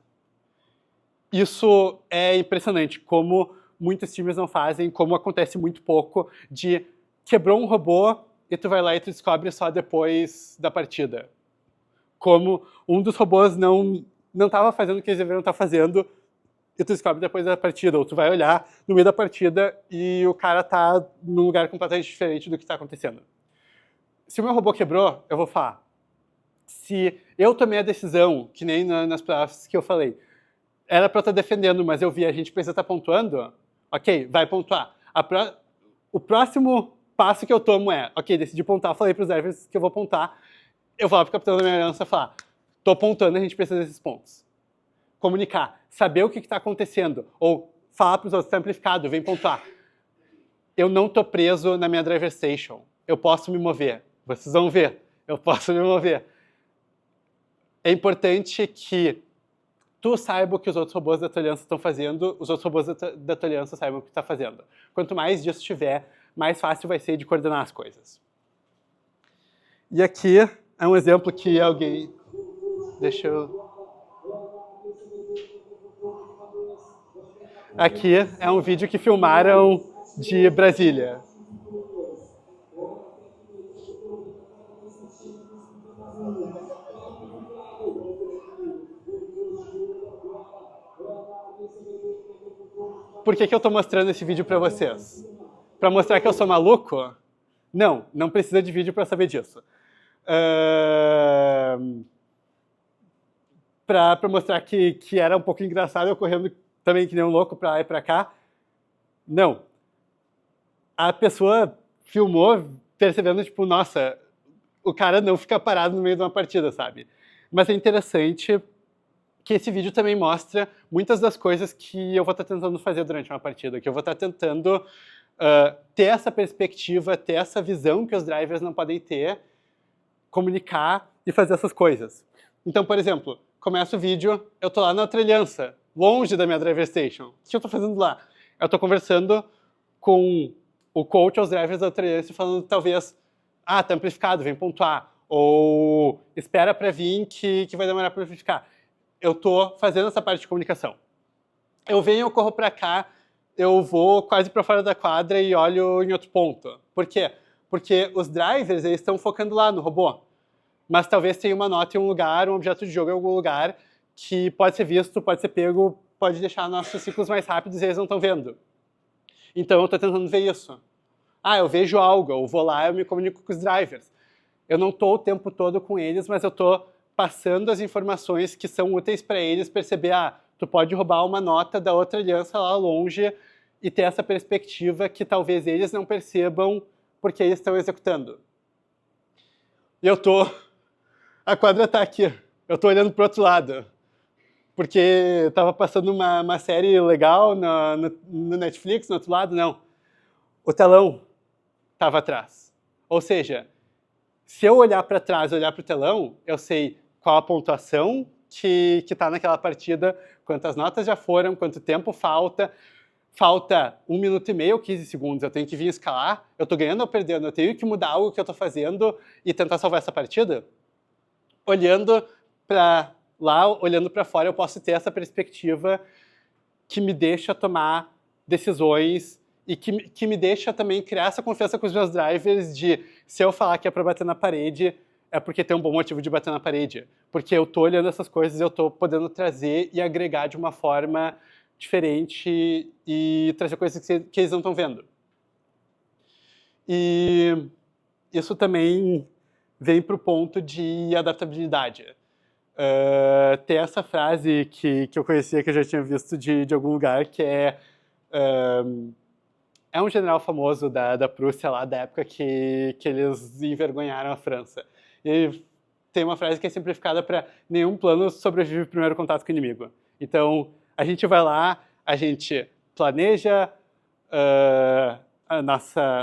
Speaker 1: Isso é impressionante, como muitos times não fazem, como acontece muito pouco, de quebrou um robô e tu vai lá e tu descobre só depois da partida. Como um dos robôs não estava fazendo o que eles deveriam estar fazendo, e tu descobre depois da partida, ou tu vai olhar no meio da partida e o cara tá num lugar completamente diferente do que está acontecendo. Se o meu robô quebrou, eu vou falar. Se eu tomei a decisão, que nem nas playoffs que eu falei, era para eu estar defendendo, mas eu vi a gente precisa estar pontuando, ok, vai pontuar. O próximo passo que eu tomo é, ok, decidi pontuar, falei para os drivers que eu vou pontuar, eu vou lá para o capitão da minha aliança e falar, tô pontuando, a gente precisa desses pontos. Comunicar, saber o que está acontecendo, ou falar para os outros, está amplificado, vem pontuar. Eu não estou preso na minha driver station, eu posso me mover, vocês vão ver, eu posso me mover. É importante que tu saiba o que os outros robôs da tua aliança estão fazendo, os outros robôs da tua aliança saibam o que está fazendo. Quanto mais disso tiver, mais fácil vai ser de coordenar as coisas. E aqui é um exemplo que alguém... Deixa eu... Aqui é um vídeo que filmaram de Brasília. Por que eu estou mostrando esse vídeo para vocês? Para mostrar que eu sou maluco? Não, não precisa de vídeo para saber disso. Para mostrar que era um pouco engraçado eu correndo também que nem um louco para lá e para cá. Não. A pessoa filmou percebendo, tipo, nossa, o cara não fica parado no meio de uma partida, sabe? Mas é interessante que esse vídeo também mostra muitas das coisas que eu vou estar tentando fazer durante uma partida, que eu vou estar tentando ter essa perspectiva, ter essa visão que os drivers não podem ter, comunicar e fazer essas coisas. Então, por exemplo, começa o vídeo, eu tô lá na outra aliança, longe da minha driver station. O que eu tô fazendo lá? Eu tô conversando com o coach aos drivers da outra aliança, falando talvez, tá amplificado, vem pontuar, ou espera pra vir que vai demorar pra amplificar. Eu tô fazendo essa parte de comunicação. Eu venho, eu corro pra cá, eu vou quase pra fora da quadra e olho em outro ponto. Por quê? Porque os drivers, eles estão focando lá no robô. Mas talvez tenha uma nota em um lugar, um objeto de jogo em algum lugar, que pode ser visto, pode ser pego, pode deixar nossos ciclos mais rápidos e eles não estão vendo. Então eu estou tentando ver isso. Eu vejo algo, eu vou lá, eu me comunico com os drivers. Eu não estou o tempo todo com eles, mas eu estou passando as informações que são úteis para eles perceber, tu pode roubar uma nota da outra aliança lá longe e ter essa perspectiva que talvez eles não percebam porque eles estão executando. E a quadra tá aqui. Eu tô olhando pro outro lado. Porque tava passando uma série legal no Netflix, no outro lado, não. O telão tava atrás. Ou seja, se eu olhar para trás e olhar pro telão, eu sei qual a pontuação que tá naquela partida, quantas notas já foram, quanto tempo falta. Falta 1 minuto e meio ou 15 segundos, eu tenho que vir escalar, eu tô ganhando ou perdendo, eu tenho que mudar algo que eu tô fazendo e tentar salvar essa partida? Olhando para lá, olhando para fora, eu posso ter essa perspectiva que me deixa tomar decisões e que me deixa também criar essa confiança com os meus drivers de se eu falar que é para bater na parede, é porque tem um bom motivo de bater na parede. Porque eu tô olhando essas coisas e eu tô podendo trazer e agregar de uma forma diferente e trazer coisas que eles não estão vendo. E isso também vem para o ponto de adaptabilidade. Tem essa frase que eu conhecia, que eu já tinha visto de algum lugar, que é um general famoso da Prússia, lá da época que eles envergonharam a França. E tem uma frase que é simplificada para nenhum plano sobrevive ao primeiro contato com o inimigo. Então, a gente vai lá, a gente planeja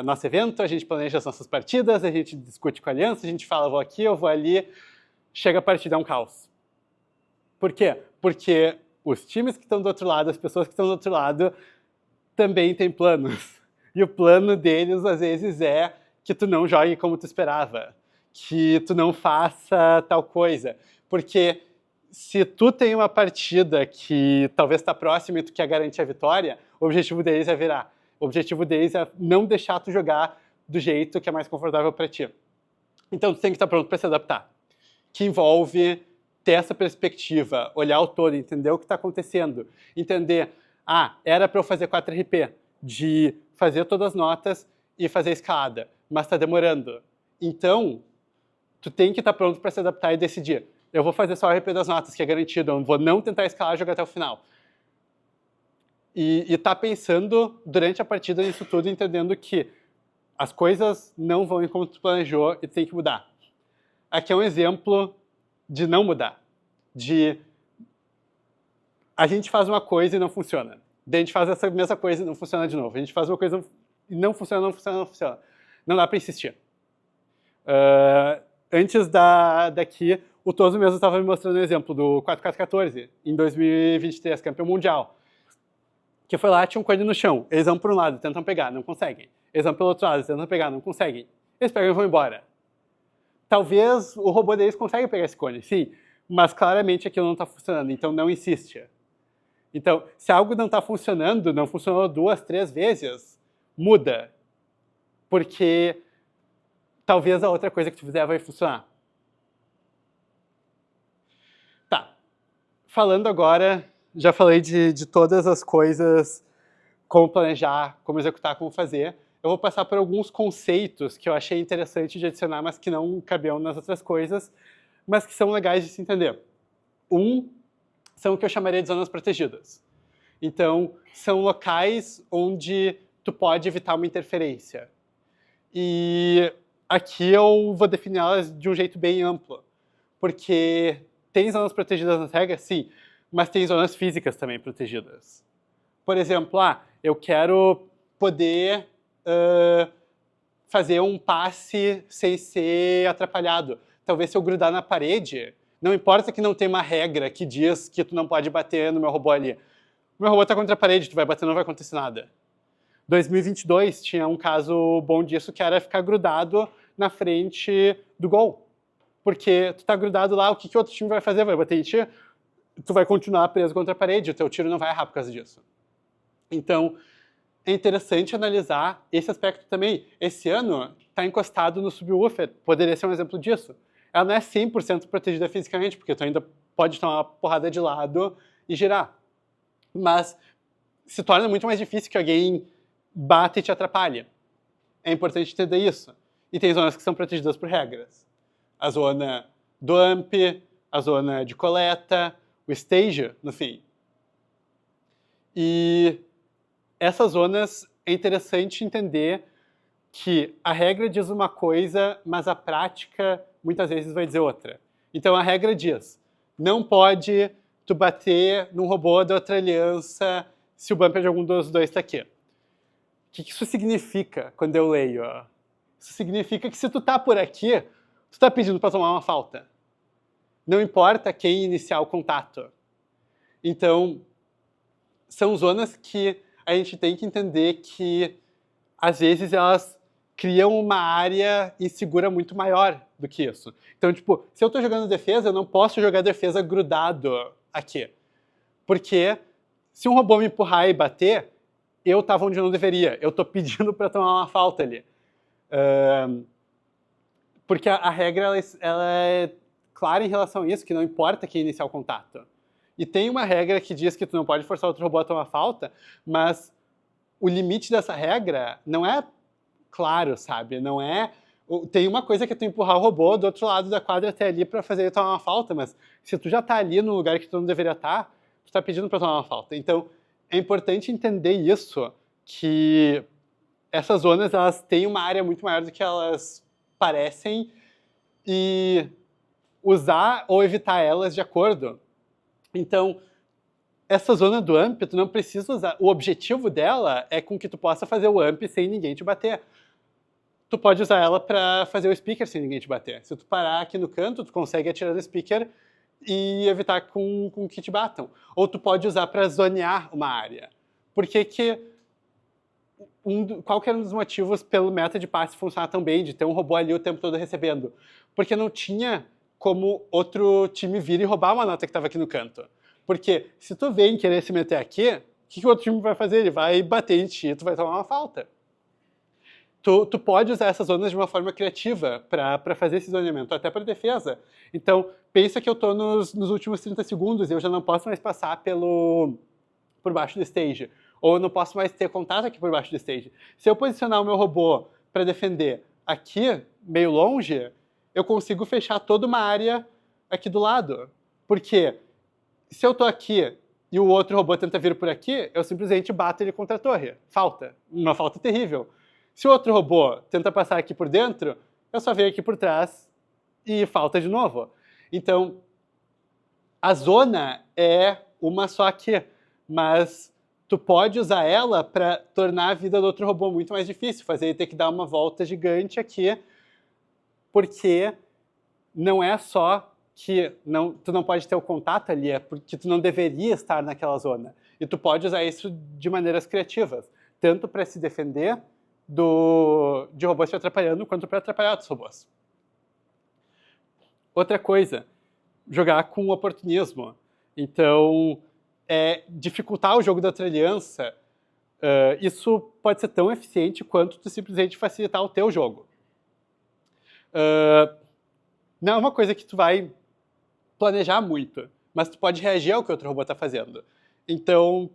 Speaker 1: nosso evento, a gente planeja as nossas partidas, a gente discute com a aliança, a gente fala, vou aqui, eu vou ali, chega a partida, é um caos. Por quê? Porque os times que estão do outro lado, as pessoas que estão do outro lado, também têm planos. E o plano deles, às vezes, é que tu não jogue como tu esperava, que tu não faça tal coisa. Porque se tu tem uma partida que talvez está próxima e tu quer garantir a vitória, o objetivo deles é virar. O objetivo deles é não deixar tu jogar do jeito que é mais confortável para ti. Então tu tem que estar pronto para se adaptar. Que envolve ter essa perspectiva, olhar o todo, entender o que está acontecendo, entender, era para eu fazer 4RP, de fazer todas as notas e fazer a escalada, mas está demorando. Então, tu tem que estar pronto para se adaptar e decidir. Eu vou fazer só o RP das notas, que é garantido, eu vou não tentar escalar e jogar até o final. E tá pensando durante a partida nisso tudo, entendendo que as coisas não vão ir como tu planejou e tu tem que mudar. Aqui é um exemplo de não mudar. A gente faz uma coisa e não funciona. Daí a gente faz essa mesma coisa e não funciona de novo. A gente faz uma coisa e não funciona, não funciona, não funciona. Não dá para insistir. Antes daqui, o Toso mesmo estava me mostrando um exemplo do 4414, em 2023, campeão mundial. Que foi lá, tinha um coelho no chão. Eles vão para um lado, tentam pegar, não conseguem. Eles vão pelo outro lado, tentam pegar, não conseguem. Eles pegam e vão embora. Talvez o robô deles consiga pegar esse cone, sim, mas claramente aquilo não está funcionando, então não insiste. Então, se algo não está funcionando, não funcionou 2, 3 vezes, muda. Porque talvez a outra coisa que tu fizer vai funcionar. Tá. Falando agora, já falei de todas as coisas, como planejar, como executar, como fazer. Eu vou passar por alguns conceitos que eu achei interessante de adicionar, mas que não cabiam nas outras coisas, mas que são legais de se entender. São o que eu chamaria de zonas protegidas. Então, são locais onde tu pode evitar uma interferência. E aqui eu vou definir elas de um jeito bem amplo, porque tem zonas protegidas nas regras, sim, mas tem zonas físicas também protegidas. Por exemplo, eu quero poder fazer um passe sem ser atrapalhado. Talvez se eu grudar na parede, não importa que não tenha uma regra que diz que tu não pode bater no meu robô ali. O meu robô tá contra a parede, tu vai bater, não vai acontecer nada. 2022 tinha um caso bom disso, que era ficar grudado na frente do gol. Porque tu tá grudado lá, o que outro time vai fazer? Vai bater em ti? Tu vai continuar preso contra a parede, o teu tiro não vai errar por causa disso. Então, é interessante analisar esse aspecto também. Esse ano está encostado no subwoofer, poderia ser um exemplo disso. Ela não é 100% protegida fisicamente, porque tu ainda pode tomar uma porrada de lado e girar. Mas se torna muito mais difícil que alguém bata e te atrapalhe. É importante entender isso. E tem zonas que são protegidas por regras. A zona do AMP, a zona de coleta, o stage, no fim. E essas zonas é interessante entender que a regra diz uma coisa, mas a prática muitas vezes vai dizer outra. Então a regra diz, não pode tu bater num robô da outra aliança se o bumper de algum dos dois está aqui. O que isso significa quando eu leio? Isso significa que se tu tá por aqui, tu tá pedindo para tomar uma falta. Não importa quem iniciar o contato. Então, são zonas que a gente tem que entender que, às vezes, elas criam uma área insegura muito maior do que isso. Então, tipo, se eu tô jogando defesa, eu não posso jogar defesa grudado aqui. Porque se um robô me empurrar e bater, eu tava onde eu não deveria. Eu tô pedindo para tomar uma falta ali. Porque a regra ela é clara em relação a isso, que não importa quem iniciar o contato. E tem uma regra que diz que tu não pode forçar outro robô a tomar falta, mas o limite dessa regra não é claro, sabe? Não é... Tem uma coisa que é tu empurrar o robô do outro lado da quadra até ali para fazer ele tomar uma falta, mas se tu já tá ali no lugar que tu não deveria estar, tu tá pedindo para tomar uma falta. Então, é importante entender isso, que essas zonas, elas têm uma área muito maior do que elas parecem, e usar ou evitar elas de acordo. Então, essa zona do AMP, tu não precisa usar. O objetivo dela é com que tu possa fazer o AMP sem ninguém te bater. Tu pode usar ela para fazer o speaker sem ninguém te bater. Se tu parar aqui no canto, tu consegue atirar no speaker e evitar com que te batam. Ou tu pode usar para zonear uma área. Porque qual que era um dos motivos pelo meta de passe funcionar tão bem, de ter um robô ali o tempo todo recebendo? Porque não tinha como outro time vir e roubar uma nota que estava aqui no canto. Porque se tu vem querer se meter aqui, o que o outro time vai fazer? Ele vai bater em ti e tu vai tomar uma falta. Tu pode usar essas zonas de uma forma criativa para fazer esse zoneamento, até para defesa. Então, pensa que eu estou nos últimos 30 segundos e eu já não posso mais passar por baixo do stage. Ou eu não posso mais ter contato aqui por baixo do stage. Se eu posicionar o meu robô para defender aqui, meio longe, eu consigo fechar toda uma área aqui do lado. Porque se eu estou aqui e o outro robô tenta vir por aqui, eu simplesmente bato ele contra a torre. Falta. Uma falta terrível. Se o outro robô tenta passar aqui por dentro, eu só venho aqui por trás e falta de novo. Então, a zona é uma só aqui, mas tu pode usar ela para tornar a vida do outro robô muito mais difícil, fazer ele ter que dar uma volta gigante aqui, porque não é só que tu não pode ter o contato ali, é porque tu não deveria estar naquela zona. E tu pode usar isso de maneiras criativas, tanto para se defender de robôs te atrapalhando, quanto para atrapalhar outros robôs. Outra coisa, jogar com oportunismo. Então, dificultar o jogo da outra aliança, isso pode ser tão eficiente quanto tu simplesmente facilitar o teu jogo. Não é uma coisa que tu vai planejar muito, mas tu pode reagir ao que o outro robô está fazendo. Então,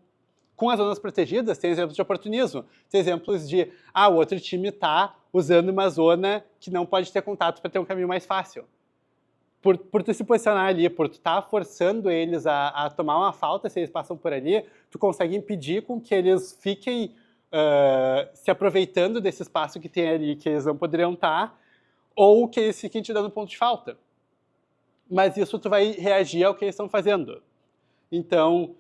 Speaker 1: com as zonas protegidas, tem exemplos de oportunismo. Tem exemplos de, o outro time está usando uma zona que não pode ter contato para ter um caminho mais fácil. Por tu se posicionar ali, por tu estar forçando eles a tomar uma falta se eles passam por ali, tu consegue impedir com que eles fiquem se aproveitando desse espaço que tem ali que eles não poderiam estar, ou que eles fiquem te dando ponto de falta. Mas isso tu vai reagir ao que eles estão fazendo. Então,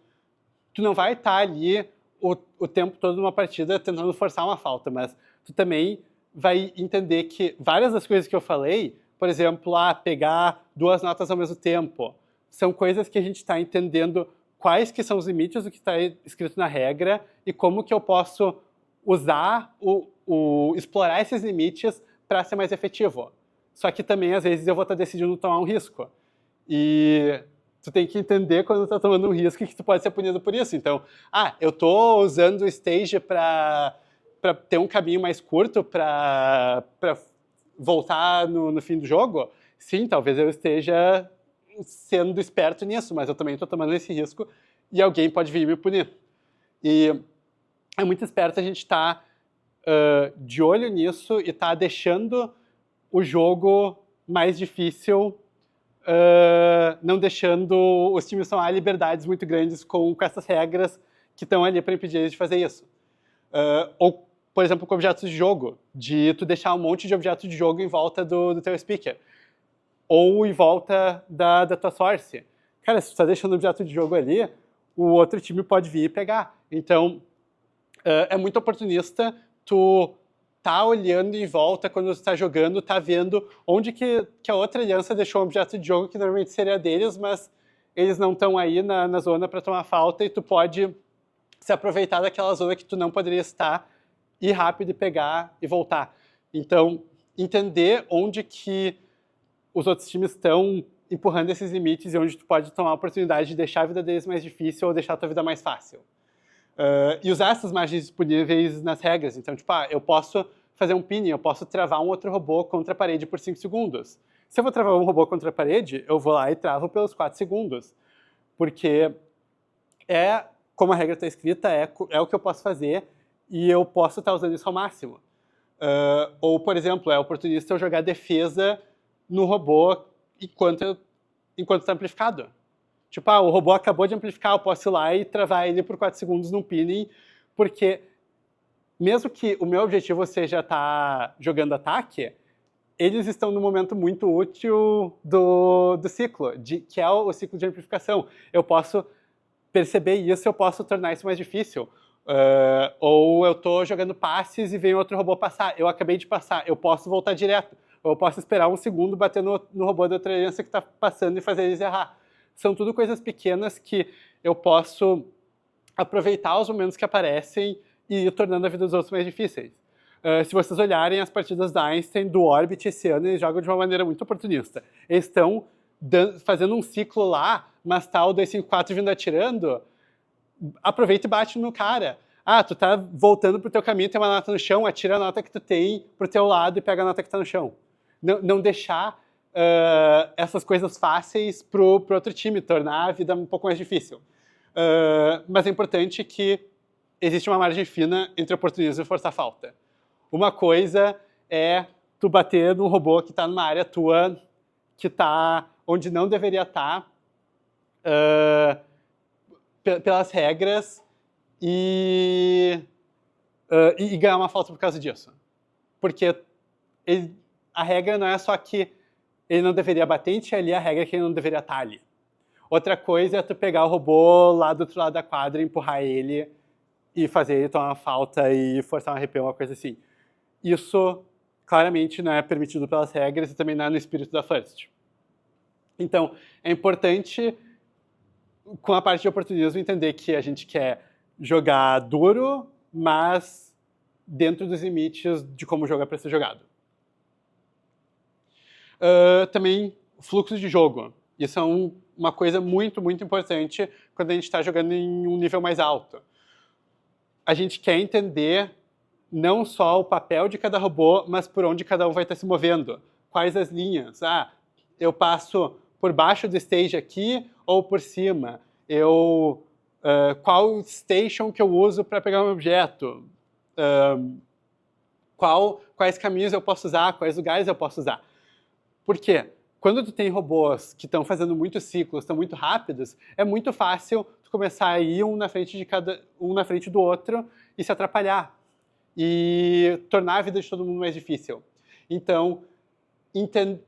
Speaker 1: tu não vai estar ali o tempo todo numa partida tentando forçar uma falta, mas tu também vai entender que várias das coisas que eu falei, por exemplo, pegar 2 notas ao mesmo tempo, são coisas que a gente está entendendo quais que são os limites do que está escrito na regra e como que eu posso usar, explorar esses limites para ser mais efetivo. Só que também, às vezes, eu vou estar decidindo tomar um risco. E tu tem que entender quando tu tá tomando um risco que tu pode ser punido por isso. Então, eu tô usando o stage para ter um caminho mais curto para voltar no fim do jogo? Sim, talvez eu esteja sendo esperto nisso, mas eu também estou tomando esse risco e alguém pode vir me punir. E é muito esperto a gente estar de olho nisso e estar deixando o jogo mais difícil, não deixando os times tomar liberdades muito grandes com essas regras que estão ali para impedir eles de fazer isso. Ou, por exemplo, com objetos de jogo, de tu deixar um monte de objetos de jogo em volta do teu speaker. Ou em volta da tua source. Cara, se tu está deixando objeto de jogo ali, o outro time pode vir e pegar. Então, é muito oportunista tu tá olhando em volta quando tu está jogando, tá vendo onde que a outra aliança deixou um objeto de jogo que normalmente seria deles, mas eles não estão aí na zona para tomar falta e tu pode se aproveitar daquela zona que tu não poderia estar, ir rápido e pegar e voltar. Então, entender onde que os outros times estão empurrando esses limites e onde tu pode tomar a oportunidade de deixar a vida deles mais difícil ou deixar a tua vida mais fácil. E usar essas margens disponíveis nas regras. Então, tipo, eu posso fazer um pinning, eu posso travar um outro robô contra a parede por 5 segundos. Se eu vou travar um robô contra a parede, eu vou lá e travo pelos 4 segundos. Porque como a regra está escrita, é o que eu posso fazer e eu posso estar usando isso ao máximo. Ou, por exemplo, é oportunista eu jogar defesa no robô enquanto está amplificado. Tipo, o robô acabou de amplificar, eu posso ir lá e travar ele por 4 segundos num pinning, porque mesmo que o meu objetivo seja estar jogando ataque, eles estão num momento muito útil do ciclo, que é o ciclo de amplificação. Eu posso perceber isso, eu posso tornar isso mais difícil. Ou eu estou jogando passes e vem outro robô passar. Eu acabei de passar, eu posso voltar direto. Ou eu posso esperar um segundo, bater no robô da outra aliança que está passando e fazer eles errar. São tudo coisas pequenas que eu posso aproveitar os momentos que aparecem e ir tornando a vida dos outros mais difíceis. Se vocês olharem as partidas da Einstein, do Orbit, esse ano, eles jogam de uma maneira muito oportunista. Eles estão fazendo um ciclo lá, mas tá o 254 vindo atirando, aproveita e bate no cara. Tu tá voltando pro teu caminho, tem uma nota no chão, atira a nota que tu tem pro teu lado e pega a nota que tá no chão. Não deixar essas coisas fáceis pro outro time, tornar a vida um pouco mais difícil. Mas é importante que existe uma margem fina entre oportunismo e forçar falta. Uma coisa é tu bater num robô que está numa área tua, que está onde não deveria estar, pelas regras, e ganhar uma falta por causa disso. Porque a regra não é só que ele não deveria bater em ti ali, a regra é que ele não deveria estar ali. Outra coisa é tu pegar o robô lá do outro lado da quadra, empurrar ele e fazer ele tomar uma falta e forçar um RP, uma coisa assim. Isso claramente não é permitido pelas regras e também não é no espírito da First. Então, é importante, com a parte de oportunismo, entender que a gente quer jogar duro, mas dentro dos limites de como o jogo é para ser jogado. Também, fluxo de jogo. Isso é uma coisa muito, muito importante quando a gente está jogando em um nível mais alto. A gente quer entender não só o papel de cada robô, mas por onde cada um vai estar se movendo. Quais as linhas? Eu passo por baixo do stage aqui ou por cima? Qual station que eu uso para pegar um objeto? Quais caminhos eu posso usar? Quais lugares eu posso usar? Por quê? Quando tu tem robôs que estão fazendo muitos ciclos, estão muito rápidos, é muito fácil tu começar a ir um na frente do outro e se atrapalhar. e tornar a vida de todo mundo mais difícil. Então,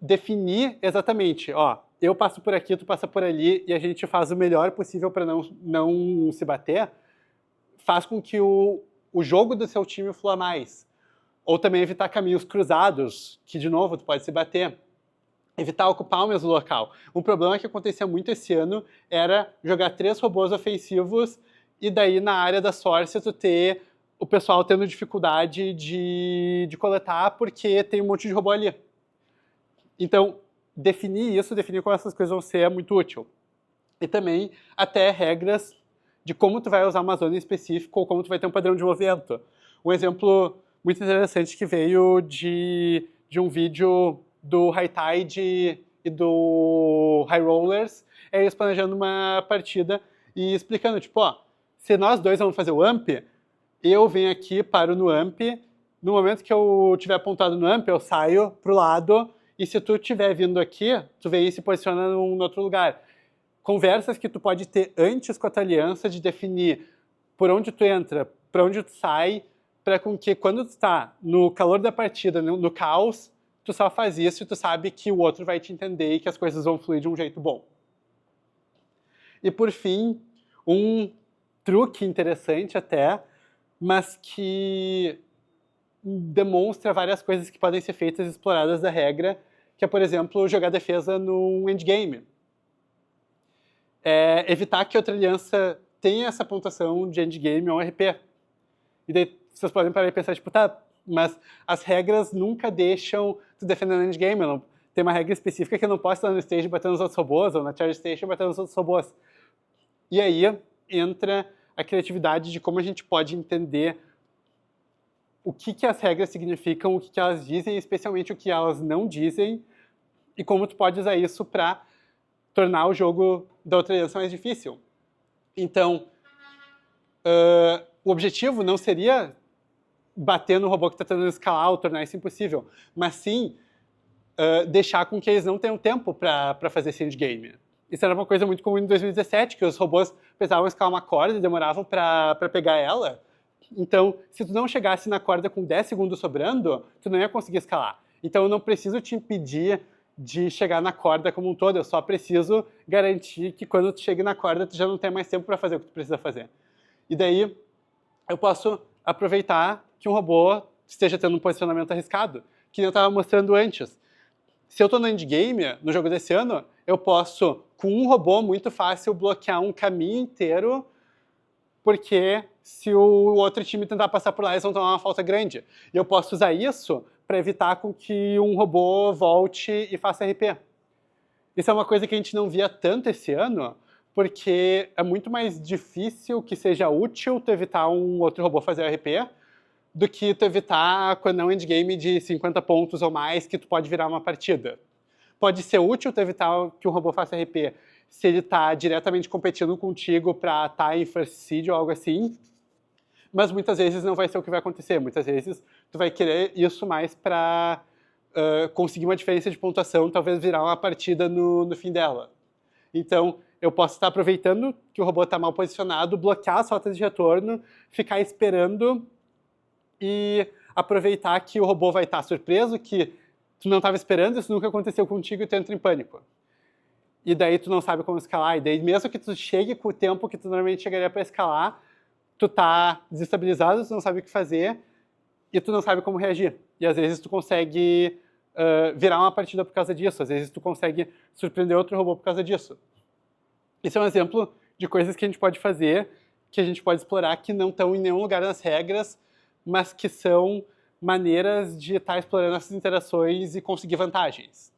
Speaker 1: definir exatamente, ó, eu passo por aqui, tu passa por ali, e a gente faz o melhor possível para não se bater, faz com que o jogo do seu time flua mais. Ou também evitar caminhos cruzados, que, de novo, tu pode se bater. Evitar ocupar o mesmo local. Um problema que acontecia muito esse ano era jogar 3 robôs ofensivos e daí na área da Source tu ter o pessoal tendo dificuldade de coletar porque tem um monte de robô ali. Então, definir como essas coisas vão ser é muito útil. E também até regras de como tu vai usar uma zona em específico ou como tu vai ter um padrão de movimento. Um exemplo muito interessante que veio de um vídeo do High Tide e do High Rollers, é eles planejando uma partida e explicando, tipo, ó, se nós dois vamos fazer o amp, eu venho aqui, paro no amp, no momento que eu tiver apontado no amp, eu saio pro lado, e se tu estiver vindo aqui, tu vem e se posiciona num outro lugar. Conversas que tu pode ter antes com a tua aliança de definir por onde tu entra, para onde tu sai, para com que quando tu está no calor da partida, no caos, tu só faz isso e tu sabe que o outro vai te entender e que as coisas vão fluir de um jeito bom. E por fim, um truque interessante até, mas que demonstra várias coisas que podem ser feitas e exploradas da regra, que é, por exemplo, jogar defesa num endgame. Evitar que outra aliança tenha essa pontuação de endgame ou RP. E daí vocês podem parar e pensar, tipo, tá, mas as regras nunca deixam tu defender no endgame. Não, tem uma regra específica que eu não posso estar no stage batendo nos outros robôs, ou na charge station batendo nos outros robôs. E aí entra a criatividade de como a gente pode entender o que as regras significam, o que elas dizem, especialmente o que elas não dizem, e como tu pode usar isso para tornar o jogo da outra aliança mais difícil. Então, o objetivo não seria bater no robô que está tentando escalar ou tornar isso impossível, mas sim deixar com que eles não tenham tempo para fazer esse endgame. Isso era uma coisa muito comum em 2017, que os robôs precisavam escalar uma corda e demoravam para pegar ela. Então, se tu não chegasse na corda com 10 segundos sobrando, tu não ia conseguir escalar. Então, eu não preciso te impedir de chegar na corda como um todo, eu só preciso garantir que quando tu chegue na corda, tu já não tem mais tempo para fazer o que tu precisa fazer. E daí, eu posso aproveitar que um robô esteja tendo um posicionamento arriscado, que eu estava mostrando antes. Se eu estou no endgame, no jogo desse ano, eu posso, com um robô muito fácil, bloquear um caminho inteiro, porque se o outro time tentar passar por lá, eles vão tomar uma falta grande. E eu posso usar isso para evitar com que um robô volte e faça RP. Isso é uma coisa que a gente não via tanto esse ano, porque é muito mais difícil que seja útil tu evitar um outro robô fazer RP do que tu evitar quando é um endgame de 50 pontos ou mais que tu pode virar uma partida. Pode ser útil tu evitar que um robô faça RP se ele está diretamente competindo contigo para estar em First Seed ou algo assim, mas muitas vezes não vai ser o que vai acontecer. Muitas vezes tu vai querer isso mais para conseguir uma diferença de pontuação, talvez virar uma partida no fim dela. Então, eu posso estar aproveitando que o robô está mal posicionado, bloquear as rotas de retorno, ficar esperando e aproveitar que o robô vai estar surpreso, que tu não estava esperando, isso nunca aconteceu contigo e tu entra em pânico. E daí tu não sabe como escalar, e daí mesmo que tu chegue com o tempo que tu normalmente chegaria para escalar, tu tá desestabilizado, tu não sabe o que fazer, e tu não sabe como reagir. E às vezes tu consegue virar uma partida por causa disso, às vezes tu consegue surpreender outro robô por causa disso. Isso é um exemplo de coisas que a gente pode fazer, que a gente pode explorar, que não estão em nenhum lugar nas regras, mas que são maneiras de estar explorando essas interações e conseguir vantagens.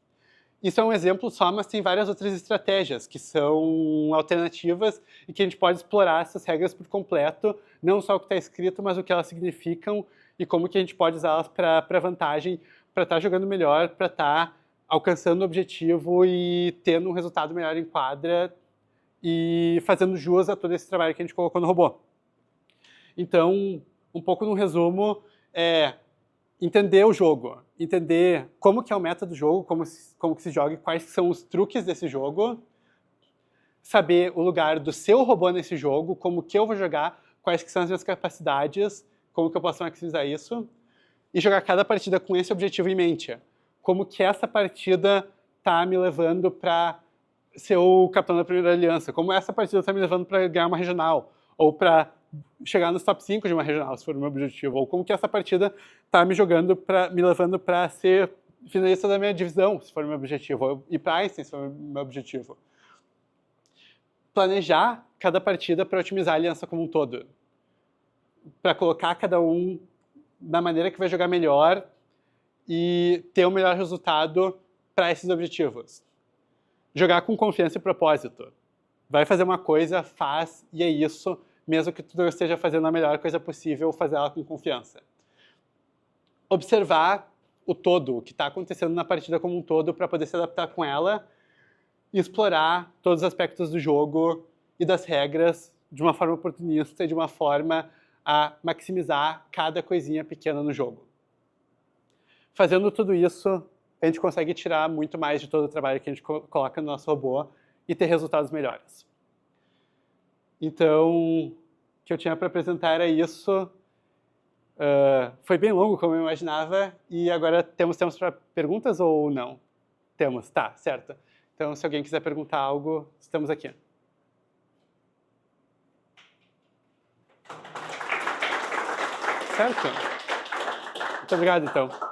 Speaker 1: Isso é um exemplo só, mas tem várias outras estratégias que são alternativas e que a gente pode explorar essas regras por completo, não só o que está escrito, mas o que elas significam e como que a gente pode usá-las para vantagem, para estar jogando melhor, para estar alcançando o objetivo e tendo um resultado melhor em quadra e fazendo jus a todo esse trabalho que a gente colocou no robô. Então, um pouco no resumo, entender o jogo, entender como que é o meta do jogo, como que se joga, quais são os truques desse jogo, saber o lugar do seu robô nesse jogo, como que eu vou jogar, quais que são as minhas capacidades, como que eu posso maximizar isso, e jogar cada partida com esse objetivo em mente. Como que essa partida está me levando para ser o capitão da primeira aliança, como essa partida está me levando para ganhar uma regional, ou para chegar nos top 5 de uma regional, se for o meu objetivo, ou como que essa partida está me levando para ser finalista da minha divisão, se for o meu objetivo, ou ir para Einstein, se for o meu objetivo. Planejar cada partida para otimizar a aliança como um todo, para colocar cada um da maneira que vai jogar melhor e ter o melhor resultado para esses objetivos. Jogar com confiança e propósito. Vai fazer uma coisa, faz, e é isso, mesmo que tu não esteja fazendo a melhor coisa possível, fazer ela com confiança. Observar o todo, o que está acontecendo na partida como um todo, para poder se adaptar com ela e explorar todos os aspectos do jogo e das regras de uma forma oportunista e de uma forma a maximizar cada coisinha pequena no jogo. Fazendo tudo isso, a gente consegue tirar muito mais de todo o trabalho que a gente coloca no nosso robô e ter resultados melhores. Então, o que eu tinha para apresentar era isso. Foi bem longo, como eu imaginava, e agora temos tempo para perguntas ou não? Temos, tá, certo. Então, se alguém quiser perguntar algo, estamos aqui. Certo? Muito obrigado, então.